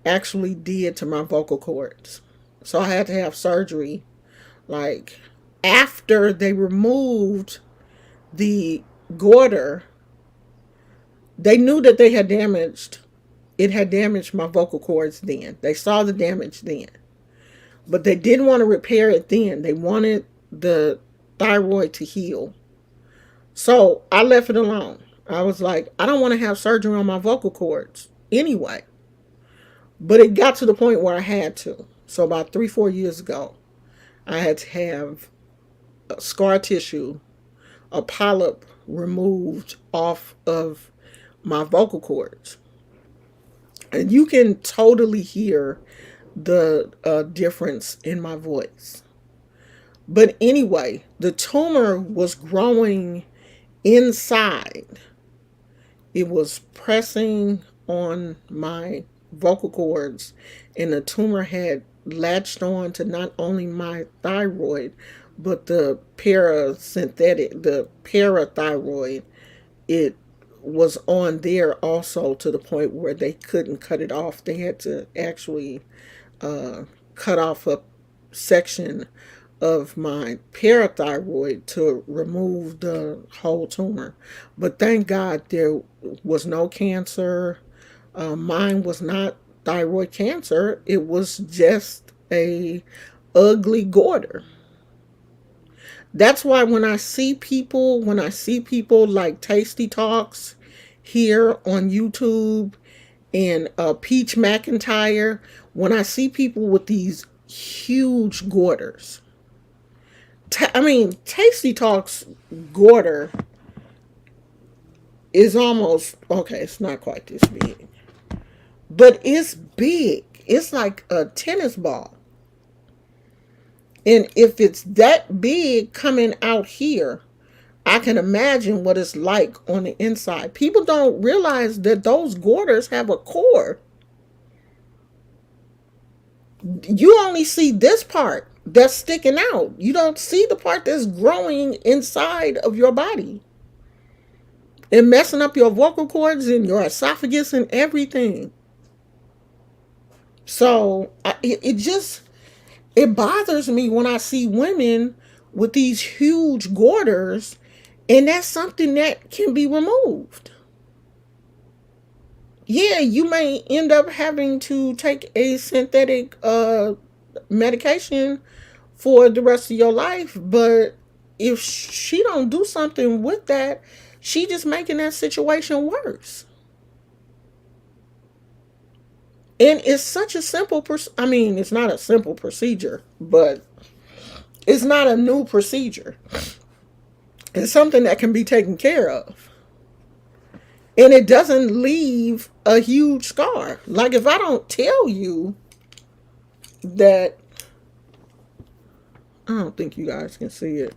[SPEAKER 1] actually did to my vocal cords. So I had to have surgery like after they removed the goiter. They knew that it had damaged my vocal cords then. They saw the damage then. But they didn't want to repair it then. They wanted the thyroid to heal. So I left it alone. I was like, I don't want to have surgery on my vocal cords anyway. But it got to the point where I had to. So about 3-4 years ago, I had to have scar tissue, a polyp removed off of my vocal cords. And you can totally hear the difference in my voice. But anyway, the tumor was growing inside. It was pressing on my vocal cords, and the tumor had latched on to not only my thyroid, but the parathyroid. It was on there also to the point where they couldn't cut it off. They had to actually cut off a section of my parathyroid to remove the whole tumor. But thank God there was no cancer. Mine was not thyroid cancer. It was just a ugly goiter. That's why when I see people like Tasty Talks here on YouTube and Peach McIntyre, when I see people with these huge goiters, Tasty Talks goiter is almost, okay, it's not quite this big, but it's big. It's like a tennis ball. And if it's that big coming out here, I can imagine what it's like on the inside. People don't realize that those goiters have a core. You only see this part. that's sticking out. You don't see the part that's growing inside of your body and messing up your vocal cords and your esophagus and everything. So it just it bothers me when I see women with these huge goiters, and that's something that can be removed. Yeah, you may end up having to take a synthetic medication for the rest of your life, but if she don't do something with that, she just making that situation worse. And it's such a simple I mean, it's not a simple procedure, but it's not a new procedure. It's something that can be taken care of. And it doesn't leave a huge scar. Like if I don't tell you that, I don't think you guys can see it.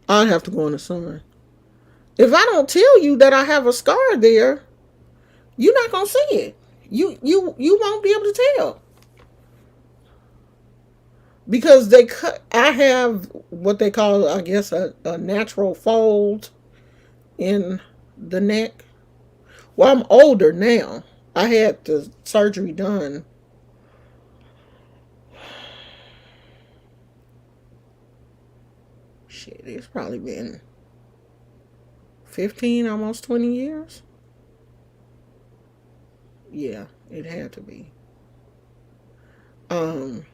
[SPEAKER 1] I'd have to go in the sun. If I don't tell you that I have a scar there, you're not gonna see it. You won't be able to tell. Because they cut I have what they call, I guess, a natural fold in the neck. Well, I'm older now. I had the surgery done. Shit, it's probably been 15, almost 20 years. Yeah, it had to be. Um,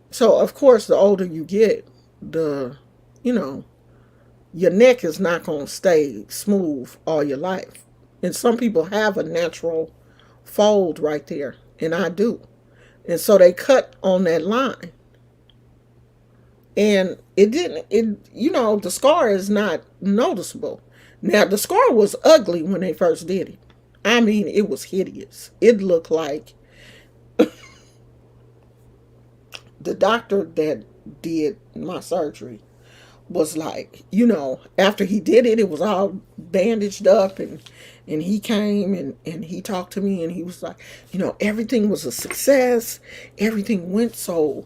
[SPEAKER 1] so of course, the older you get, the you know your neck is not gonna stay smooth all your life. And some people have a natural fold right there, and I do. And so they cut on that line, and it didn't. The scar is not noticeable. Now the scar was ugly when they first did it. I mean, it was hideous. It looked like the doctor that did my surgery was like, after he did it, it was all bandaged up, and he came and he talked to me, and he was like, everything was a success. Everything went so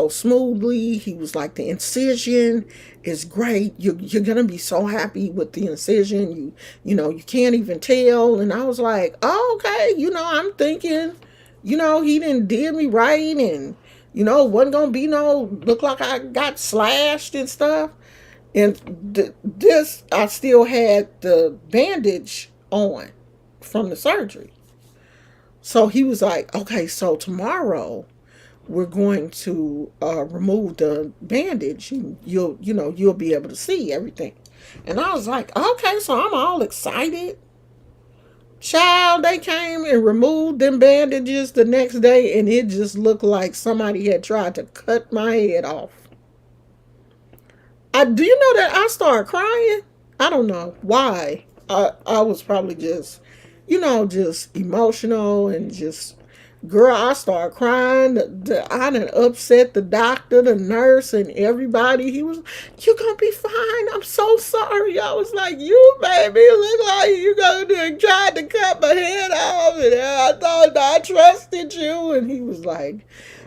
[SPEAKER 1] smoothly. He was like, the incision is great. You're gonna be so happy with the incision. You can't even tell. And I was like, oh, okay. I'm thinking, he didn't did me right, and wasn't gonna be no look like I got slashed and stuff. And this, I still had the bandage on from the surgery. So he was like, okay, so tomorrow we're going to remove the bandage, and you'll be able to see everything. And I was like, okay, so I'm all excited. Child, they came and removed them bandages the next day, and it just looked like somebody had tried to cut my head off. Do you know that I started crying? I don't know why. I was probably just emotional, and just, girl, I started crying. I done upset the doctor, the nurse, and everybody. He was, you gonna be fine. I'm so sorry. I was like, you made me look like you gonna try to cut my head off, and I thought I trusted you. And he was like,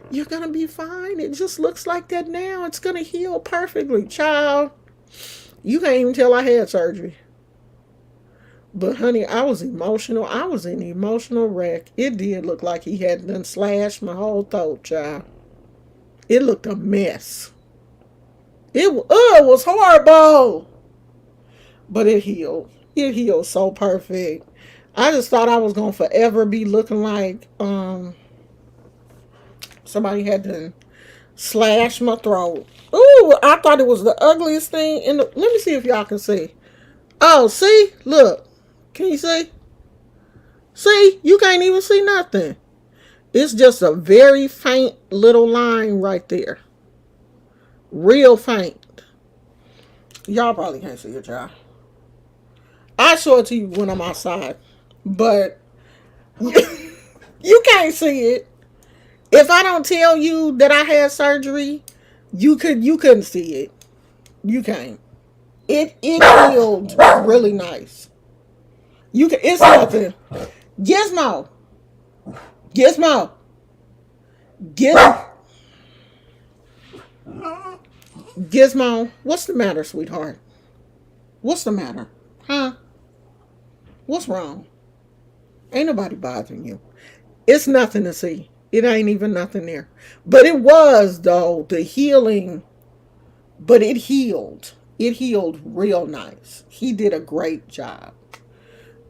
[SPEAKER 1] you're gonna be fine. It just looks like that now. It's gonna heal perfectly. Child, you can't even tell I had surgery. But honey, I was emotional. I was an emotional wreck. It did look like he had done slashed my whole throat, child. It looked a mess. It was horrible. But it healed. It healed so perfect. I just thought I was gonna forever be looking like somebody had done slashed my throat. Ooh, I thought it was the ugliest thing in the. Let me see if y'all can see. Oh, see? Look. Can you see? See? You can't even see nothing. It's just a very faint little line right there. Real faint. Y'all probably can't see it, y'all. I'll show it to you when I'm outside. But you can't see it. If I don't tell you that I had surgery, you couldn't see it. You can't. It healed really nice. It's nothing. Gizmo. Gizmo. Gizmo, what's the matter, sweetheart? What's the matter? Huh? What's wrong? Ain't nobody bothering you. It's nothing to see. It ain't even nothing there. But it was, though, the healing, but it healed. It healed real nice. He did a great job.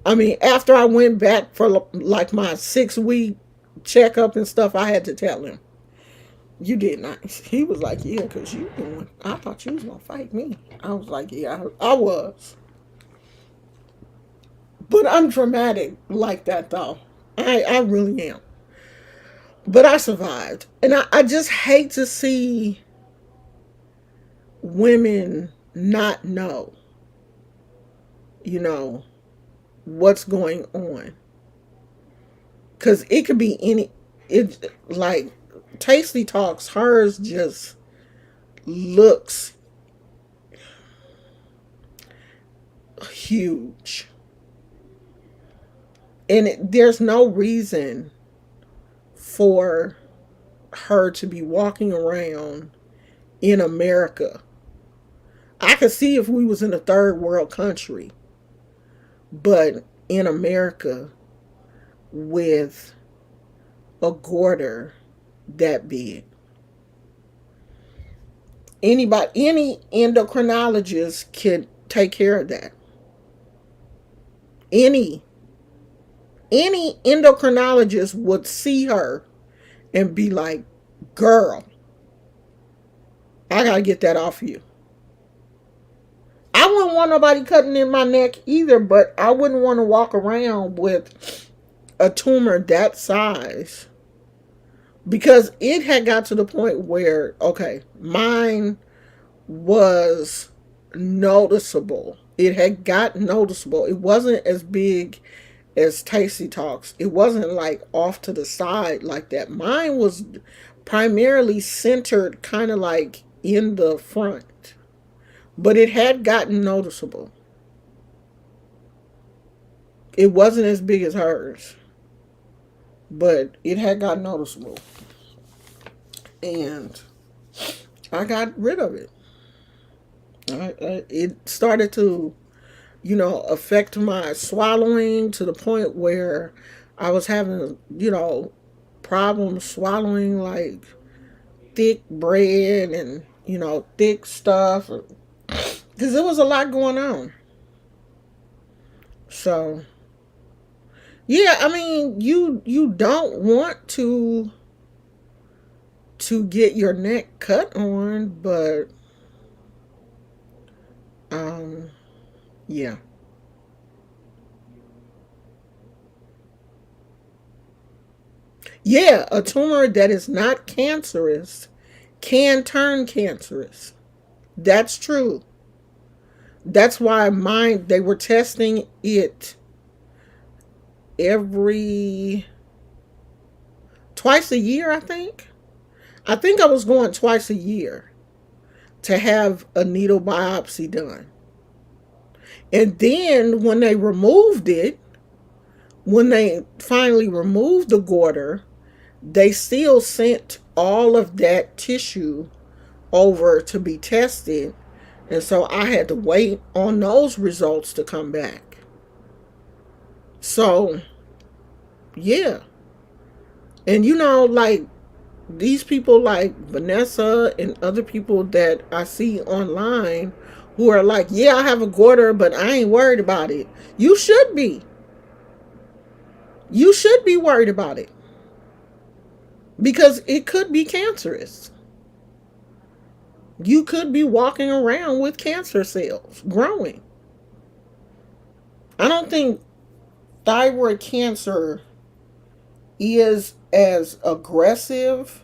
[SPEAKER 1] I mean, after I went back for like my 6 week checkup and stuff, I had to tell him, you did nice. He was like, yeah, because you doing, I thought you was going to fight me. I was like, yeah, I was. But I'm dramatic like that, though. I really am. But I survived. And I just hate to see women not know, you know, what's going on. Because it could be any, it like Tasty Talks, hers just looks huge. And there's no reason for her to be walking around in America. I could see if we was in a third world country, but in America with a goiter that big. Anybody, any endocrinologist can take care of that. Any any endocrinologist would see her and be like, "Girl, I gotta get that off you." I wouldn't want nobody cutting in my neck either, but I wouldn't want to walk around with a tumor that size because it had got to the point where, okay, mine was noticeable. It had got noticeable. It wasn't as big as Tasty Talks. It wasn't like off to the side like that. Mine was primarily centered kind of like in the front, but it had gotten noticeable. It wasn't as big as hers, but it had got noticeable. And I got rid of it. It started to, affect my swallowing to the point where I was having, problems swallowing like thick bread and, thick stuff. Because there was a lot going on. So, yeah, I mean, you don't want to get your neck cut on, but um yeah. Yeah, a tumor that is not cancerous can turn cancerous. That's true. That's why mine, they were testing it every twice a year, I think. I think I was going twice a year to have a needle biopsy done. And then when they finally removed the goiter, they still sent all of that tissue over to be tested. And so I had to wait on those results to come back. So, yeah. And like these people like Vanessa and other people that I see online who are like, yeah, I have a goiter, but I ain't worried about it. You should be. You should be worried about it because it could be cancerous. You could be walking around with cancer cells growing. I don't think thyroid cancer is as aggressive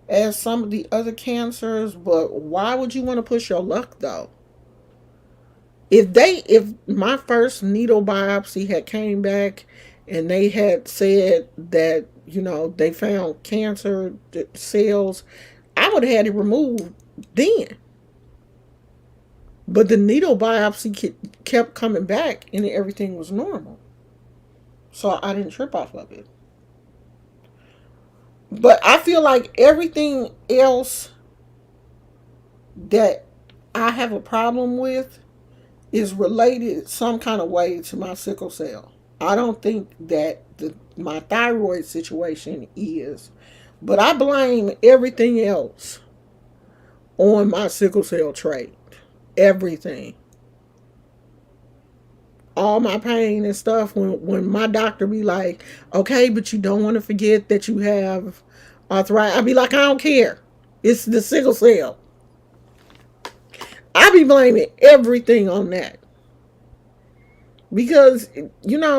[SPEAKER 1] as some of the other cancers, but why would you want to push your luck though? If my first needle biopsy had came back and they had said that, they found cancer cells, I would have had it removed then. But the needle biopsy kept coming back and everything was normal. So I didn't trip off of it. But I feel like everything else that I have a problem with is related some kind of way to my sickle cell. I don't think that my thyroid situation is, but I blame everything else on my sickle cell trait. Everything. All my pain and stuff, when my doctor be like, okay, but you don't want to forget that you have arthritis. I be like, I don't care. It's the sickle cell. I be blaming everything on that. Because,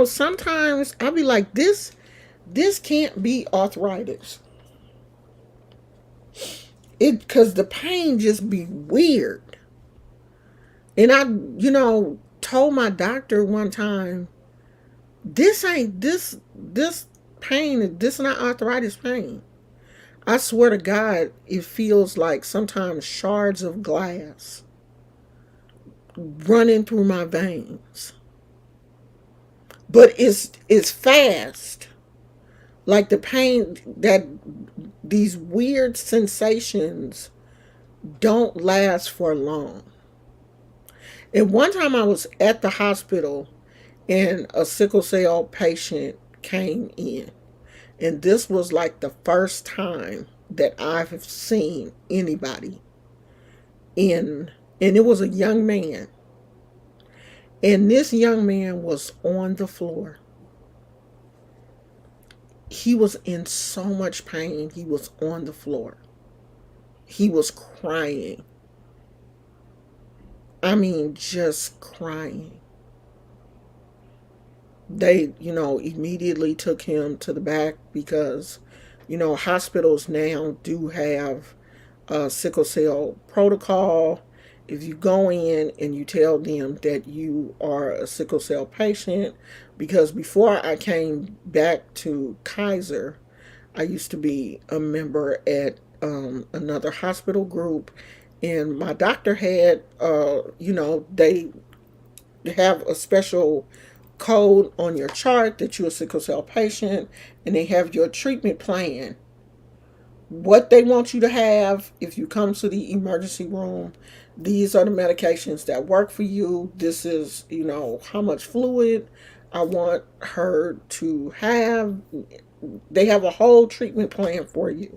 [SPEAKER 1] sometimes I be like, this can't be arthritis. Because the pain just be weird. And I, told my doctor one time, this ain't this pain, this not arthritis pain. I swear to God, it feels like sometimes shards of glass running through my veins. But it's fast. Like the pain, that these weird sensations don't last for long. And one time I was at the hospital and a sickle cell patient came in. And this was like the first time that I've seen anybody in, and it was a young man. And this young man was on the floor. He was in so much pain. He was on the floor. He was crying. I mean, just crying. They, immediately took him to the back because, hospitals now do have a sickle cell protocol. If you go in and you tell them that you are a sickle cell patient, because before I came back to Kaiser, I used to be a member at another hospital group, and my doctor had, they have a special code on your chart that you're a sickle cell patient, and they have your treatment plan. What they want you to have if you come to the emergency room. These are the medications that work for you. This is, how much fluid I want her to have. They have a whole treatment plan for you.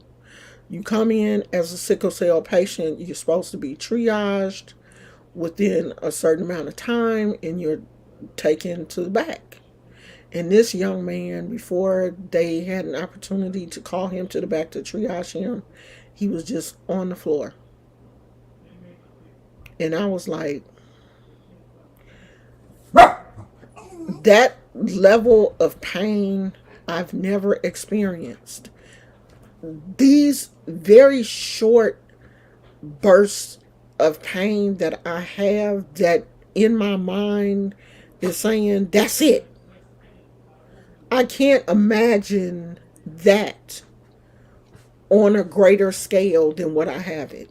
[SPEAKER 1] You come in as a sickle cell patient, you're supposed to be triaged within a certain amount of time, and you're taken to the back. And this young man, before they had an opportunity to call him to the back to triage him, he was just on the floor. And I was like, that level of pain I've never experienced. These very short bursts of pain that I have, that in my mind is saying, that's it. I can't imagine that on a greater scale than what I have it.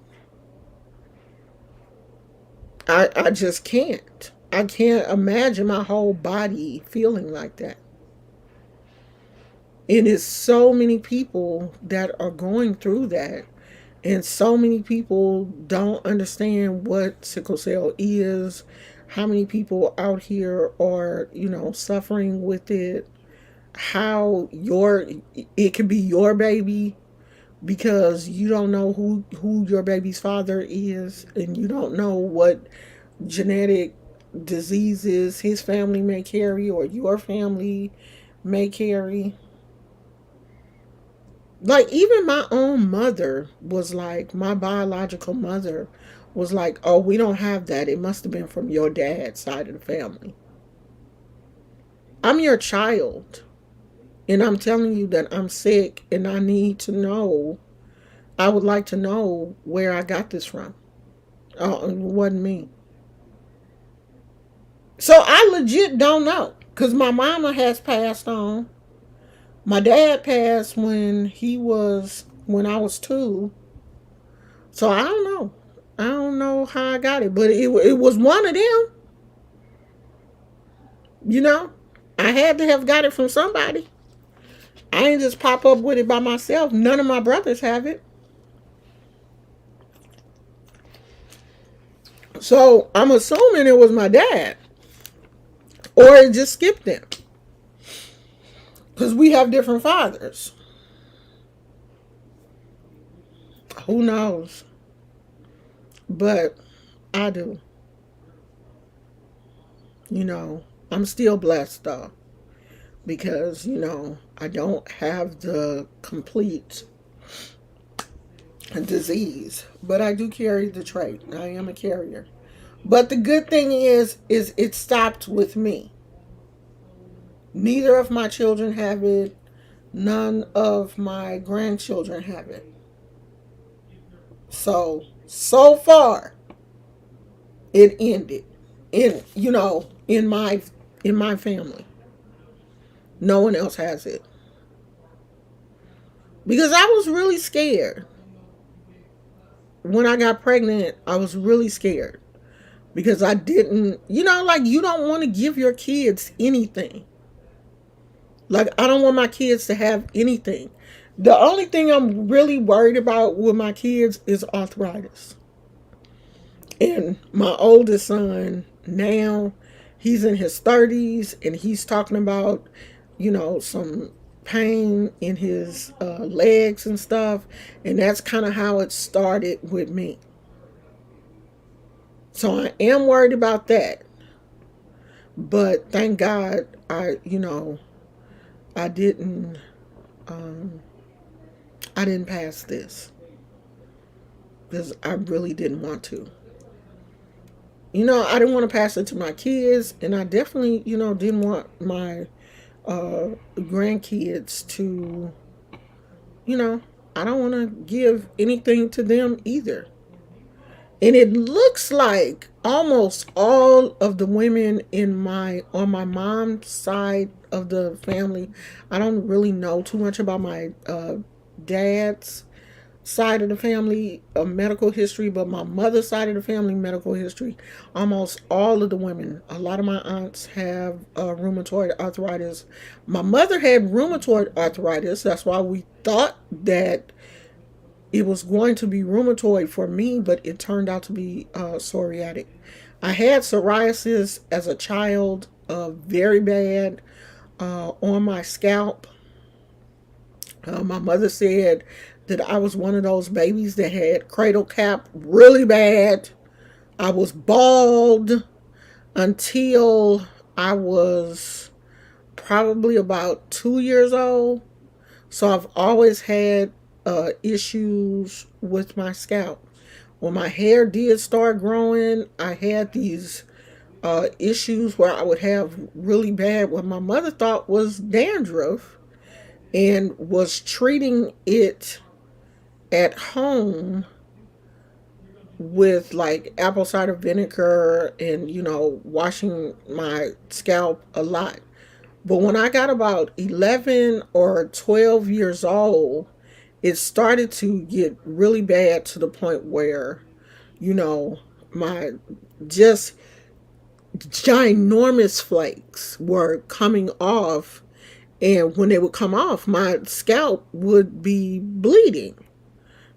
[SPEAKER 1] I just can't. I can't imagine my whole body feeling like that. And it's so many people that are going through that. And so many people don't understand what sickle cell is. How many people out here are, suffering with it. How it could be your baby, because you don't know who your baby's father is, and you don't know what genetic diseases his family may carry or your family may carry. Like, even my own mother was like, my biological mother was like, oh, we don't have that. It must have been from your dad's side of the family. I'm your child. And I'm telling you that I'm sick, and I need to know. I would like to know where I got this from. Oh, it wasn't me. So I legit don't know. Because my mama has passed on. My dad passed when I was 2. So I don't know. I don't know how I got it. But it was one of them. I had to have got it from somebody. I didn't just pop up with it by myself. None of my brothers have it. So I'm assuming it was my dad, or it just skipped him, because we have different fathers. Who knows? But I do. You know, I'm still blessed though, because, I don't have the complete disease, but I do carry the trait. I am a carrier. But the good thing is it stopped with me. Neither of my children have it. None of my grandchildren have it. So far it ended in my family. No one else has it. Because I was really scared. When I got pregnant, I was really scared because I didn't, like, you don't want to give your kids anything. Like, I don't want my kids to have anything. The only thing I'm really worried about with my kids is arthritis. And my oldest son now, he's in his 30s and he's talking about, some pain in his legs and stuff. And that's kind of how it started with me. So I am worried about that. But thank God I didn't um, I didn't pass this because I really didn't want to. I didn't want to pass it to my kids, and I definitely, didn't want my grandkids to, you know, I don't want to give anything to them either. And it looks like almost all of the women on my mom's side of the family. I don't really know too much about my dad's side of the family medical history, but my mother's side of the family medical history, almost all of the women, a lot of my aunts have rheumatoid arthritis. My mother had rheumatoid arthritis. That's why we thought that it was going to be rheumatoid for me, but it turned out to be psoriatic. I had psoriasis as a child, very bad, on my scalp. My mother said that I was one of those babies that had cradle cap really bad. I was bald until I was probably about 2 years old. So I've always had issues with my scalp. When my hair did start growing, I had these issues where I would have really bad, what my mother thought was dandruff, and was treating it at home with like apple cider vinegar and, washing my scalp a lot. But when I got about 11 or 12 years old, it started to get really bad to the point where, my just ginormous flakes were coming off. And when they would come off, my scalp would be bleeding.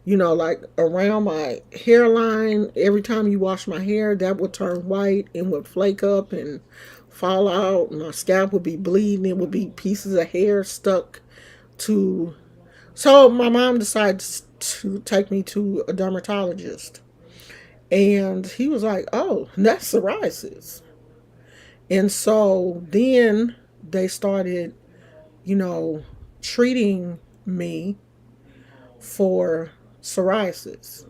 [SPEAKER 1] Like around my hairline, every time you wash my hair, that would turn white and would flake up and fall out. My scalp would be bleeding. It would be pieces of hair stuck to. So my mom decided to take me to a dermatologist. And he was like, oh, that's psoriasis. And so then they started, you know, treating me for psoriasis.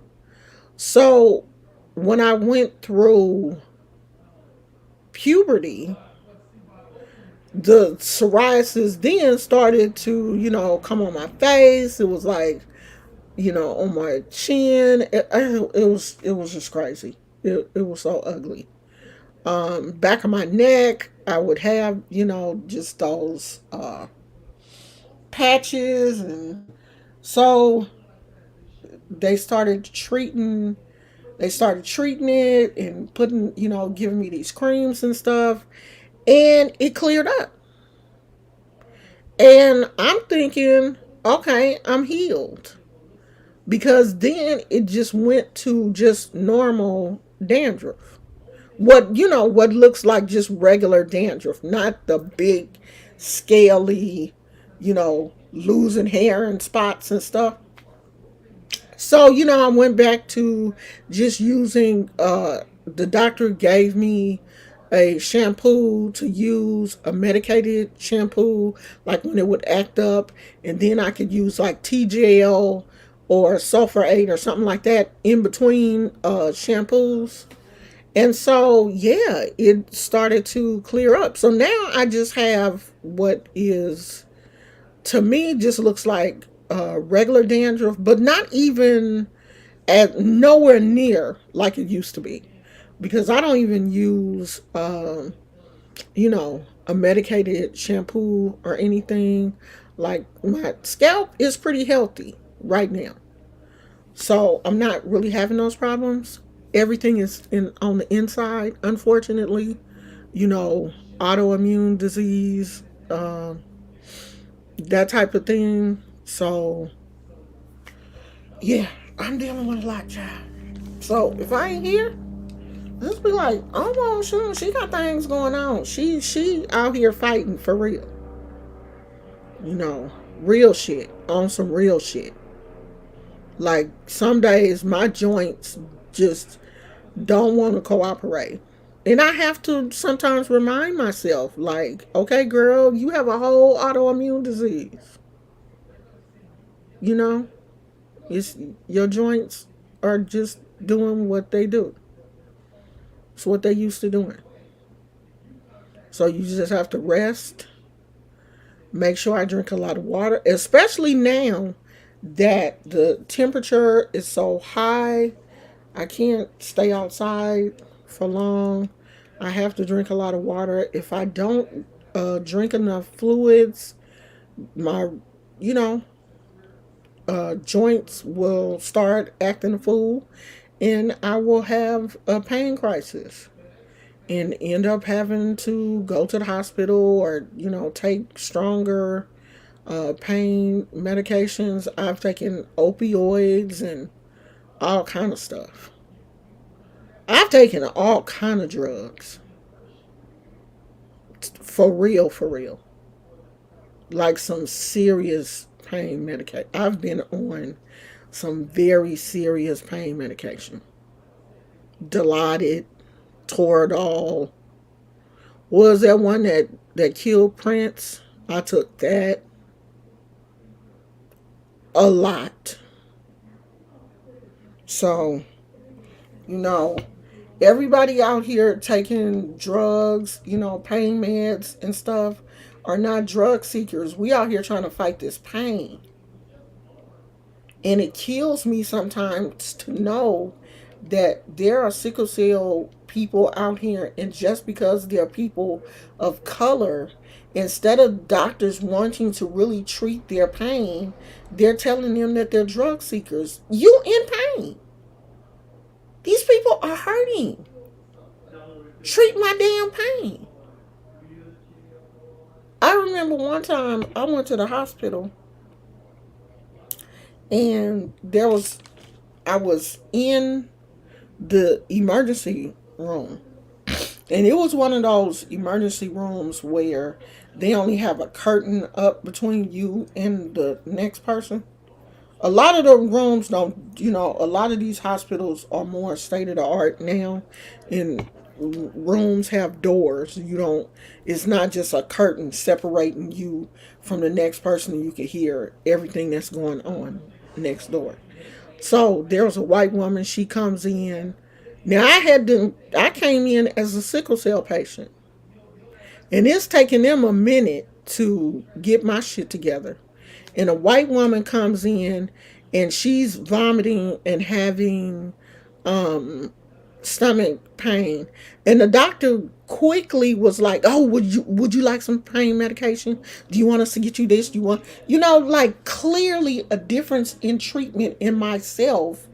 [SPEAKER 1] So when I went through puberty, the psoriasis then started to, come on my face. It was like, on my chin. It was just crazy. It was so ugly. Back of my neck, I would have, just those patches, and so they started treating it and putting, giving me these creams and stuff, and it cleared up. And I'm thinking, okay, I'm healed. Because then it just went to just normal, dandruff. What looks like just regular dandruff, not the big, scaly, losing hair and spots and stuff. So, I went back to just using the doctor gave me a shampoo to use, a medicated shampoo, like when it would act up, and then I could use like T gel or sulfurate or something like that in between shampoos. And so, yeah, it started to clear up. So now I just have what is, to me, just looks like regular dandruff, but not even at nowhere near like it used to be. Because I don't even use, a medicated shampoo or anything. Like my scalp is pretty healthy right now. So I'm not really having those problems. Everything is on the inside, unfortunately. You know, autoimmune disease, that type of thing. So yeah, I'm dealing with a lot, child. So if I ain't here, just be like, oh well, sure, she got things going on. She out here fighting for real. You know, real shit on some real shit. Like some days my joints just don't want to cooperate. And I have to sometimes remind myself, like, okay, girl, you have a whole autoimmune disease. You know, it's your joints are just doing what they do. It's what they used to doing. So you just have to rest. Make sure I drink a lot of water, especially now that the temperature is so high. I can't stay outside for long. I have to drink a lot of water. If I don't drink enough fluids, my, you know, joints will start acting a fool, and I will have a pain crisis and end up having to go to the hospital or, take stronger pain medications. I've taken opioids and all kind of stuff. I've taken all kind of drugs. For real, for real. Like some serious pain medication. I've been on some very serious pain medication. Dilaudid, Toradol. Was that one that killed Prince? I took that a lot. So, you know, everybody out here taking drugs, pain meds and stuff, are not drug seekers. We out here trying to fight this pain. And it kills me sometimes to know that there are sickle cell people out here, and just because they're people of color, instead of doctors wanting to really treat their pain, they're telling them that they're drug seekers. You in pain. These people are hurting. Treat my damn pain. I remember one time I went to the hospital, and I was in the emergency room. And it was one of those emergency rooms where they only have a curtain up between you and the next person. A lot of the rooms don't, a lot of these hospitals are more state of the art now. And rooms have doors. It's not just a curtain separating you from the next person. You can hear everything that's going on next door. So there was a white woman. She comes in. Now I came in as a sickle cell patient, and it's taking them a minute to get my shit together. And a white woman comes in, and she's vomiting and having stomach pain, and the doctor quickly was like, oh, would you like some pain medication? Do you want us to get you this? Do you want, like, clearly a difference in treatment in myself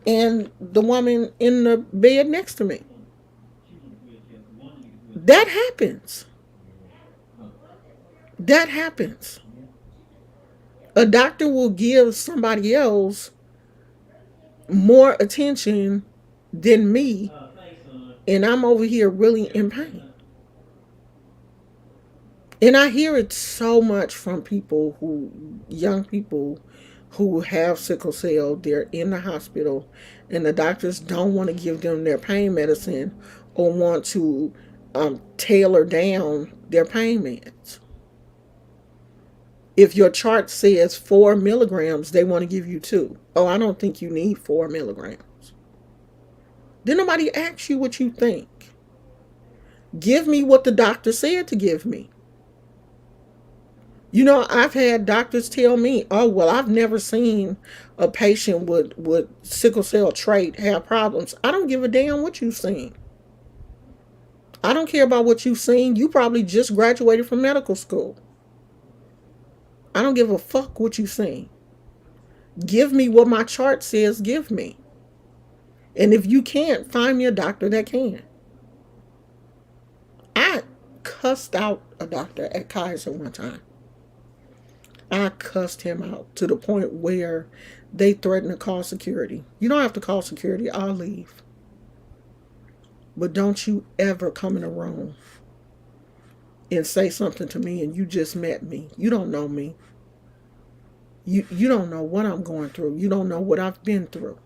[SPEAKER 1] and the woman in the bed next to me. That happens. That happens. A doctor will give somebody else more attention than me And I'm over here really in pain. And I hear it so much from people who, young people who have sickle cell, they're in the hospital and the doctors don't want to give them their pain medicine or want to tailor down their pain meds. If your chart says 4 milligrams, they want to give you 2. Oh, I don't think you need 4 milligrams. Then nobody asks you what you think. Give me what the doctor said to give me. You know, I've had doctors tell me, oh, well, I've never seen a patient with sickle cell trait have problems. I don't give a damn what you've seen. I don't care about what you've seen. You probably just graduated from medical school. I don't give a fuck what you've seen. Give me what my chart says give me. And if you can't, find me a doctor that can. I cussed out a doctor at Kaiser one time. I cussed him out to the point where they threatened to call security. You don't have to call security, I'll leave. But don't you ever come in a room and say something to me and you just met me. You don't know me. You don't know what I'm going through. You don't know what I've been through.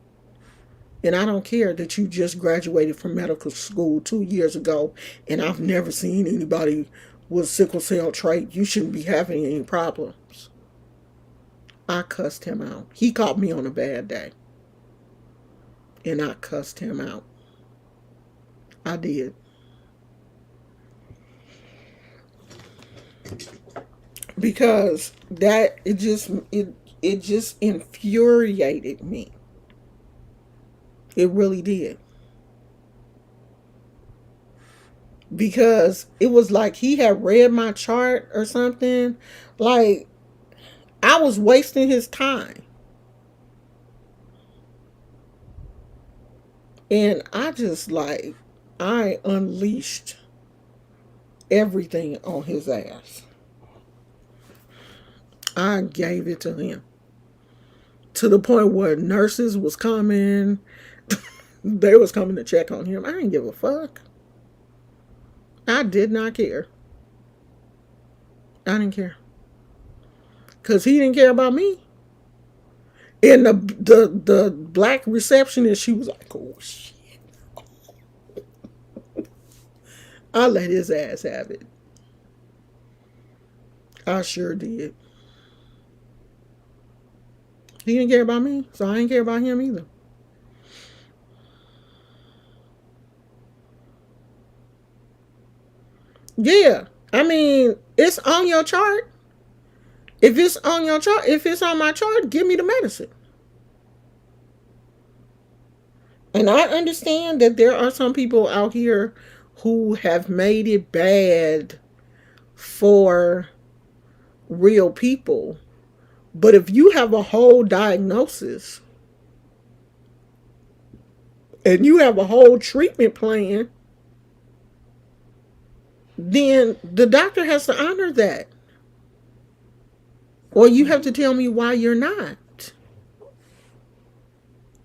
[SPEAKER 1] And I don't care that you just graduated from medical school 2 years ago and I've never seen anybody with sickle cell trait. You shouldn't be having any problems. I cussed him out. He caught me on a bad day. And I cussed him out. I did. Because it just infuriated me. It really did. Because it was like he had read my chart or something. Like I was wasting his time. And I unleashed everything on his ass. I gave it to him. To the point where nurses was coming. They was coming to check on him. I didn't give a fuck. I did not care. I didn't care. Because he didn't care about me. And the black receptionist, she was like, oh shit. I let his ass have it. I sure did. He didn't care about me, so I didn't care about him either. Yeah. I mean, it's on your chart. If it's on your chart, if it's on my chart, give me the medicine. And I understand that there are some people out here who have made it bad for real people. But if you have a whole diagnosis and you have a whole treatment plan, then the doctor has to honor that. Or you have to tell me why you're not.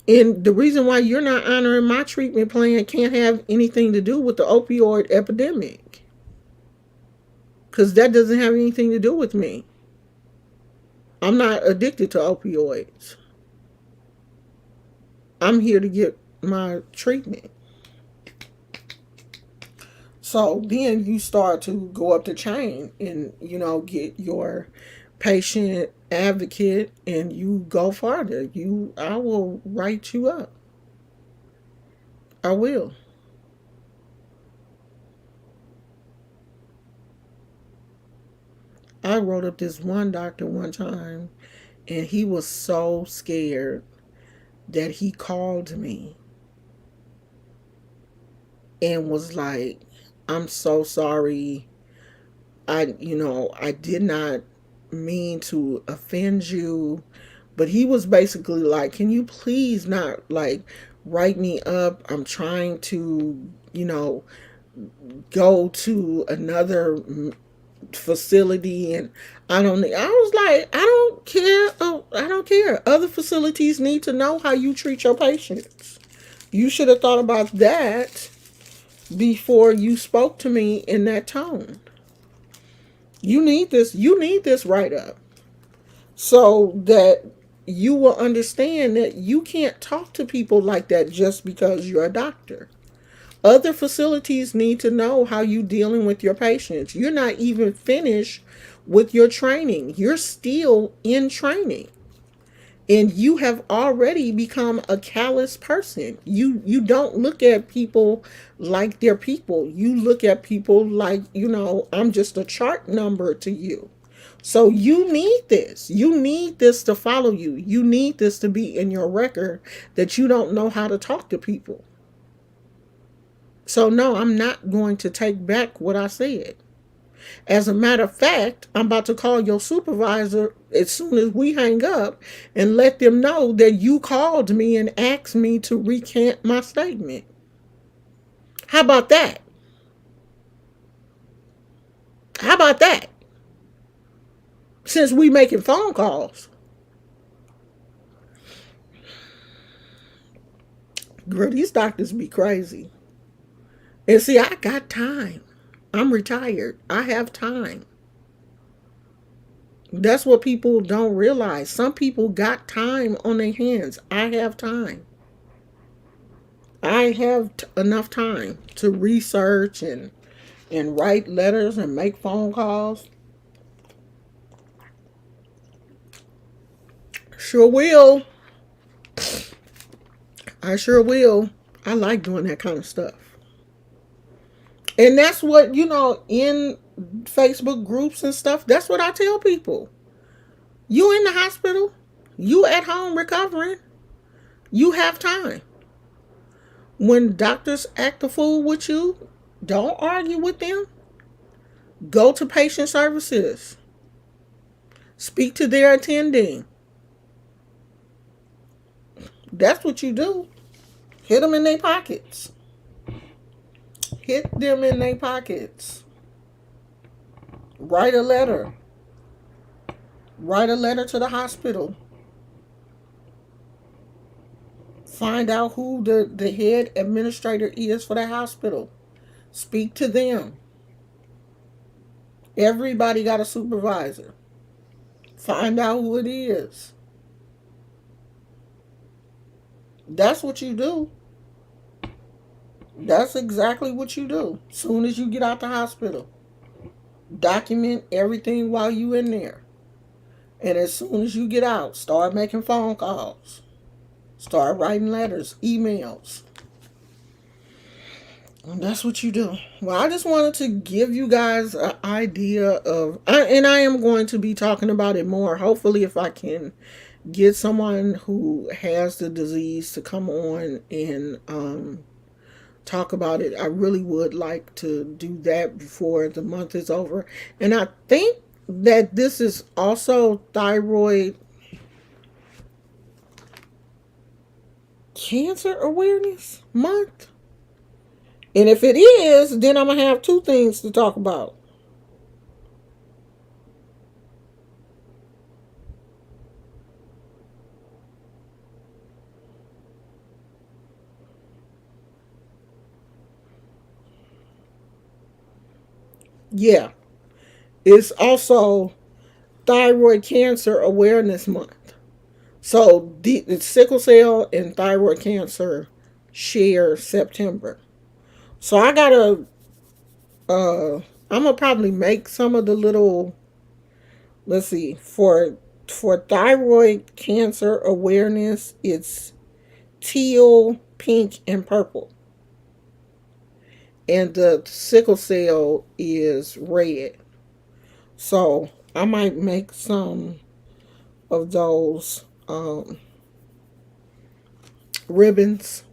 [SPEAKER 1] And the reason why you're not honoring my treatment plan can't have anything to do with the opioid epidemic. Because that doesn't have anything to do with me. I'm not addicted to opioids. I'm here to get my treatment. So then you start to go up the chain and, get your patient advocate and you go farther. I will write you up. I will. I wrote up this one doctor one time and he was so scared that he called me and was like, I'm so sorry. I did not mean to offend you. But he was basically like, can you please not like write me up? I'm trying to, go to another facility and I was like, I don't care. Oh, I don't care. Other facilities need to know how you treat your patients. You should have thought about that before you spoke to me in that tone. You need this write up so that you will understand that you can't talk to people like that just because you're a doctor. Other facilities need to know how you dealing with your patients. You're not even finished with your training. You're still in training. And you have already become a callous person. You don't look at people like they're people. You look at people like, I'm just a chart number to you. So you need this. You need this to follow you. You need this to be in your record that you don't know how to talk to people. So no, I'm not going to take back what I said. As a matter of fact, I'm about to call your supervisor as soon as we hang up and let them know that you called me and asked me to recant my statement. How about that? How about that? Since we making phone calls. Girl, these doctors be crazy. And see, I got time. I'm retired. I have time. That's what people don't realize. Some people got time on their hands. I have time. I have enough time to research and write letters and make phone calls. Sure will. I sure will. I like doing that kind of stuff. And that's what, in Facebook groups and stuff, that's what I tell people. You in the hospital, you at home recovering, you have time. When doctors act a fool with you, don't argue with them. Go to patient services. Speak to their attending. That's what you do. Hit them in their pockets. Hit them in their pockets. Write a letter. Write a letter to the hospital. Find out who the head administrator is for the hospital. Speak to them. Everybody got a supervisor. Find out who it is. That's what you do. That's exactly what you do. Soon as you get out the hospital, document everything while you in there. And as soon as you get out, start making phone calls. Start writing letters, emails. And that's what you do. Well, I just wanted to give you guys an idea of, and I am going to be talking about it more. Hopefully, if I can get someone who has the disease to come on and talk about it. I really would like to do that before the month is over. And I think that this is also thyroid cancer awareness month. And if it is, then I'm going to have two things to talk about. Yeah, it's also thyroid cancer awareness month. So the sickle cell and thyroid cancer share September. So I gotta I'm gonna probably make some of the little, let's see, for thyroid cancer awareness, it's teal, pink, and purple. And the sickle cell is red. So I might make some of those ribbons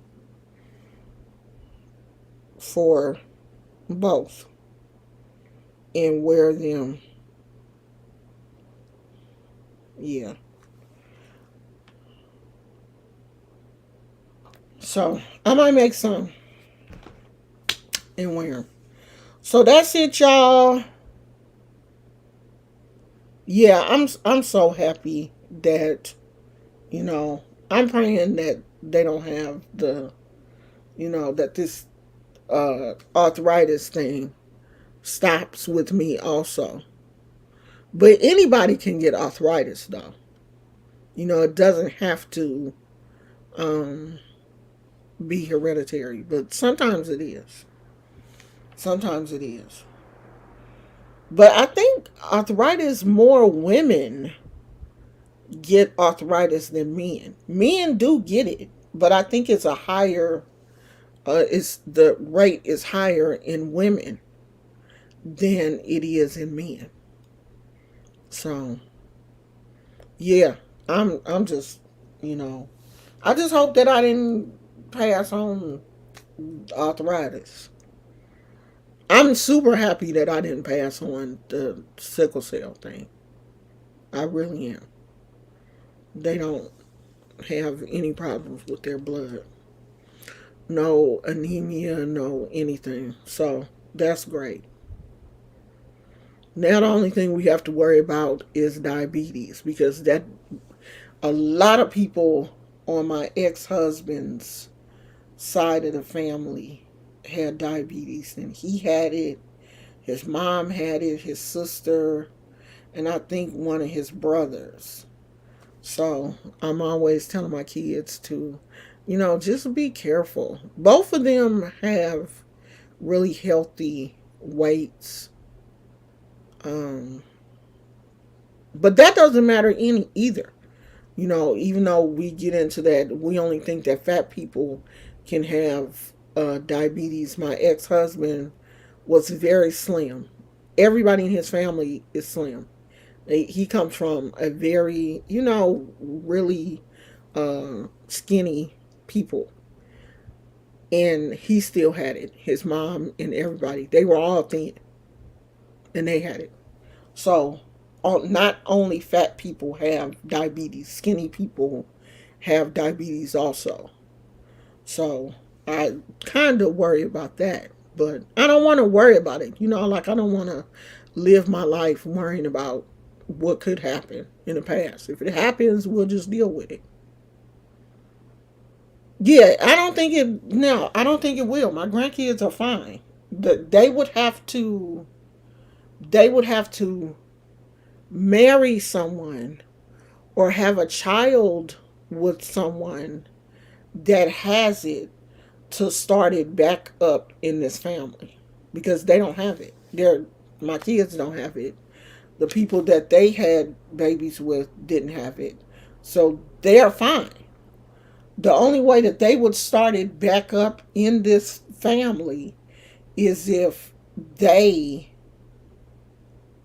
[SPEAKER 1] for both and wear them. Yeah. So I might make some and wear them. So that's it, y'all. Yeah, I'm so happy that I'm praying that they don't have that this arthritis thing stops with me also. But anybody can get arthritis though. It doesn't have to um, be hereditary, but sometimes it is. Sometimes it is. But I think arthritis, more women get arthritis than men. Men do get it, but I think it's a higher it's the rate is higher in women than it is in men. So yeah, I'm just you know I just hope that I didn't pass on arthritis. I'm super happy that I didn't pass on the sickle cell thing. I really am. They don't have any problems with their blood. No anemia, no anything. So that's great. Now the only thing we have to worry about is diabetes because that a lot of people on my ex-husband's side of the family had diabetes and he had it, his mom had it, his sister, and I think one of his brothers. So I'm always telling my kids to, just be careful. Both of them have really healthy weights. Um, but that doesn't matter any either. Even though we get into that, we only think that fat people can have diabetes. My ex husband was very slim. Everybody in his family is slim. He comes from a very, really skinny people. And he still had it. His mom and everybody, they were all thin and they had it. So, not only fat people have diabetes, skinny people have diabetes also. So, I kind of worry about that. But I don't want to worry about it. Like I don't want to live my life worrying about what could happen in the past. If it happens, we'll just deal with it. Yeah, I don't think it. No, I don't think it will. My grandkids are fine. They would have to. They would have to marry someone or have a child with someone that has it to start it back up in this family because they don't have it. My kids don't have it. The people that they had babies with didn't have it. So they're fine. The only way that they would start it back up in this family is if they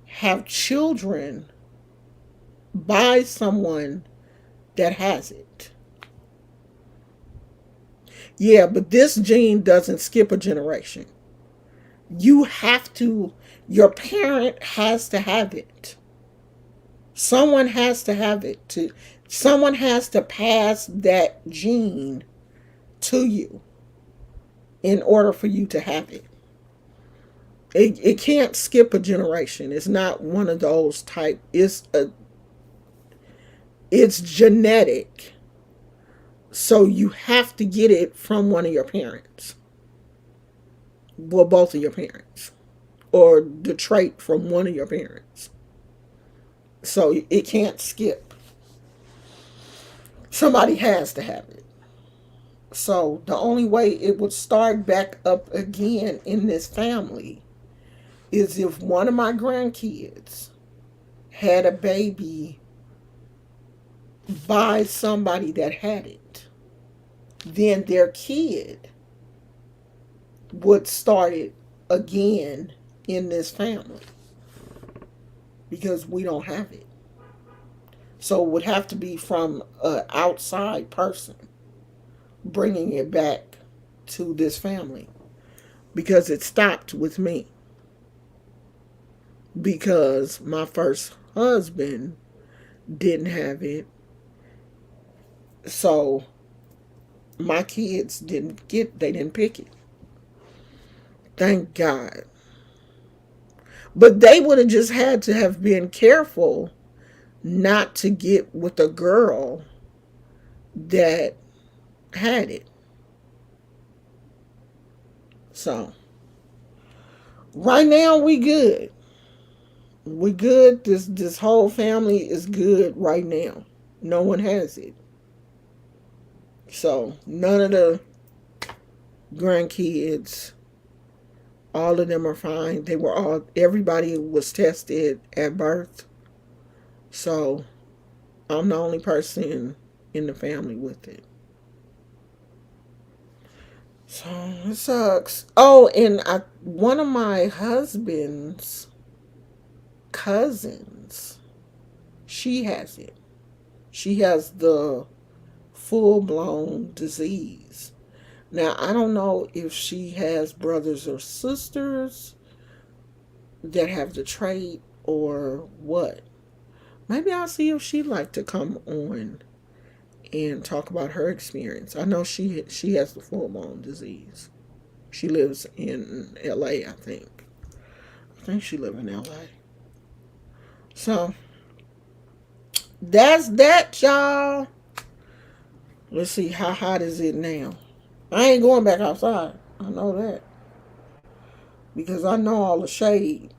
[SPEAKER 1] have children by someone that has it. Yeah, but this gene doesn't skip a generation. You have to, your parent has to have it. Someone has to have it. Someone has to pass that gene to you in order for you to have it. It can't skip a generation. It's not one of those type. It's genetic. So you have to get it from one of your parents. Well, both of your parents. Or the trait from one of your parents. So it can't skip. Somebody has to have it. So the only way it would start back up again in this family is if one of my grandkids had a baby by somebody that had it. Then their kid would start it again in this family because we don't have it. So it would have to be from an outside person bringing it back to this family because it stopped with me because my first husband didn't have it. So my kids they didn't pick it. Thank God. But they would have just had to have been careful not to get with a girl that had it. So right now we good. We good. This whole family is good right now. No one has it. So none of the grandkids, all of them are fine. They were all, everybody was tested at birth. So I'm the only person in the family with it. So it sucks. Oh, and one of my husband's cousins, she has it. She has the full blown disease. Now, I don't know if she has brothers or sisters that have the trait or what. Maybe I'll see if she'd like to come on and talk about her experience. I know she has the full blown disease. She lives in LA, I think. I think she lives in LA. So that's that, y'all. Let's see, how hot is it now? I ain't going back outside. I know that. Because I know all the shade.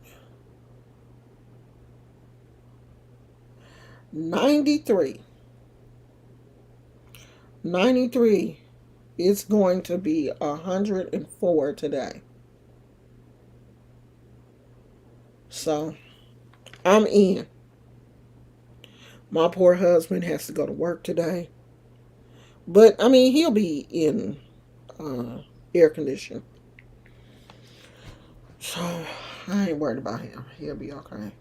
[SPEAKER 1] 93. 93. It's going to be 104 today. So I'm in. My poor husband has to go to work today. But I mean, he'll be in uh, air conditioning. So I ain't worried about him. He'll be okay.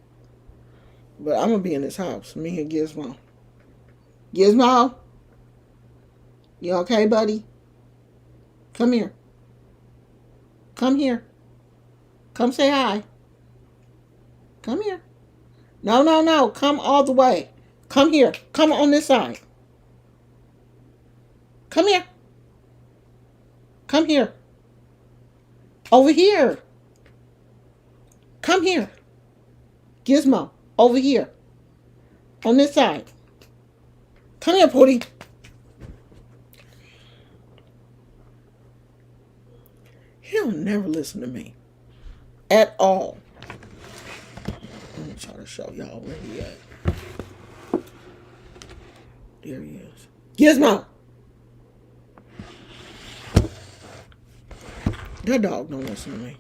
[SPEAKER 1] But I'm gonna be in his house. Me and Gizmo. Gizmo, you okay, buddy? Come here. Come here. Come say hi. Come here. No, no, no. Come all the way. Come here. Come on this side. Come here. Come here. Over here. Come here. Gizmo. Over here. On this side. Come here, Pooty. He'll never listen to me. At all. Let me try to show y'all where he at. There he is. Gizmo. That dog don't listen to me.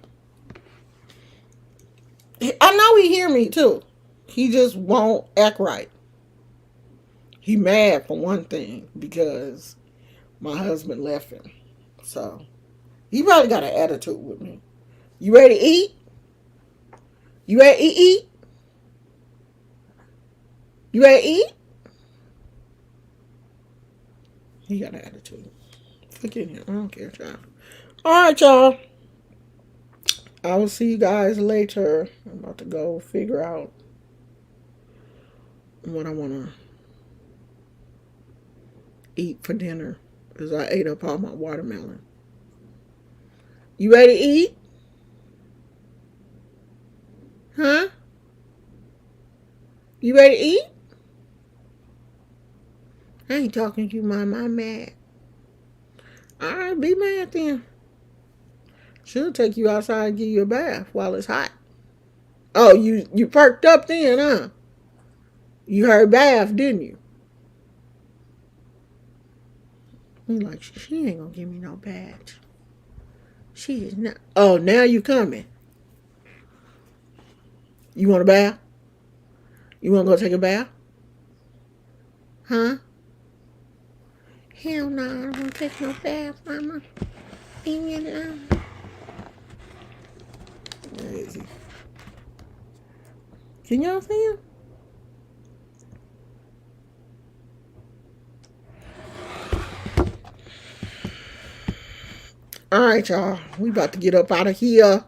[SPEAKER 1] I know he hear me too. He just won't act right. He mad for one thing because my husband left him. So he probably got an attitude with me. You ready to eat? You ready to eat? You ready to eat? He got an attitude. Forget him. I don't care, child. Alright, y'all. I will see you guys later. I'm about to go figure out what I want to eat for dinner because I ate up all my watermelon. You ready to eat? Huh? You ready to eat? I ain't talking to you, Mom. I'm mad. Alright, be mad then. She'll take you outside and give you a bath while it's hot. Oh, you perked up then, huh? You heard bath, didn't you? We like, she ain't gonna give me no bath. She is not. Oh, now you coming. You want a bath? You want to go take a bath? Huh? Hell no, I don't want to take no bath, Mama. Leave me alone. Where is he? Can y'all see him? Alright, y'all. We about to get up out of here.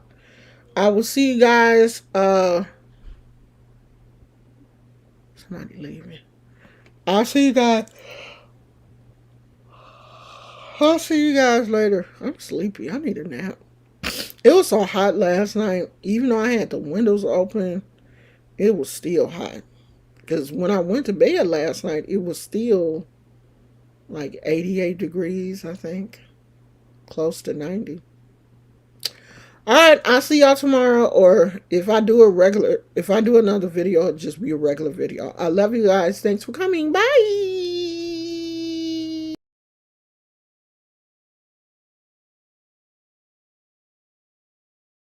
[SPEAKER 1] I will see you guys. Somebody leaving. I'll see you guys. I'll see you guys later. I'm sleepy. I need a nap. It was so hot last night. Even though I had the windows open, it was still hot. Because when I went to bed last night, it was still like 88 degrees, I think. Close to 90. All right, I'll see y'all tomorrow. Or if I do another video, it'll just be a regular video. I love you guys. Thanks for coming. Bye.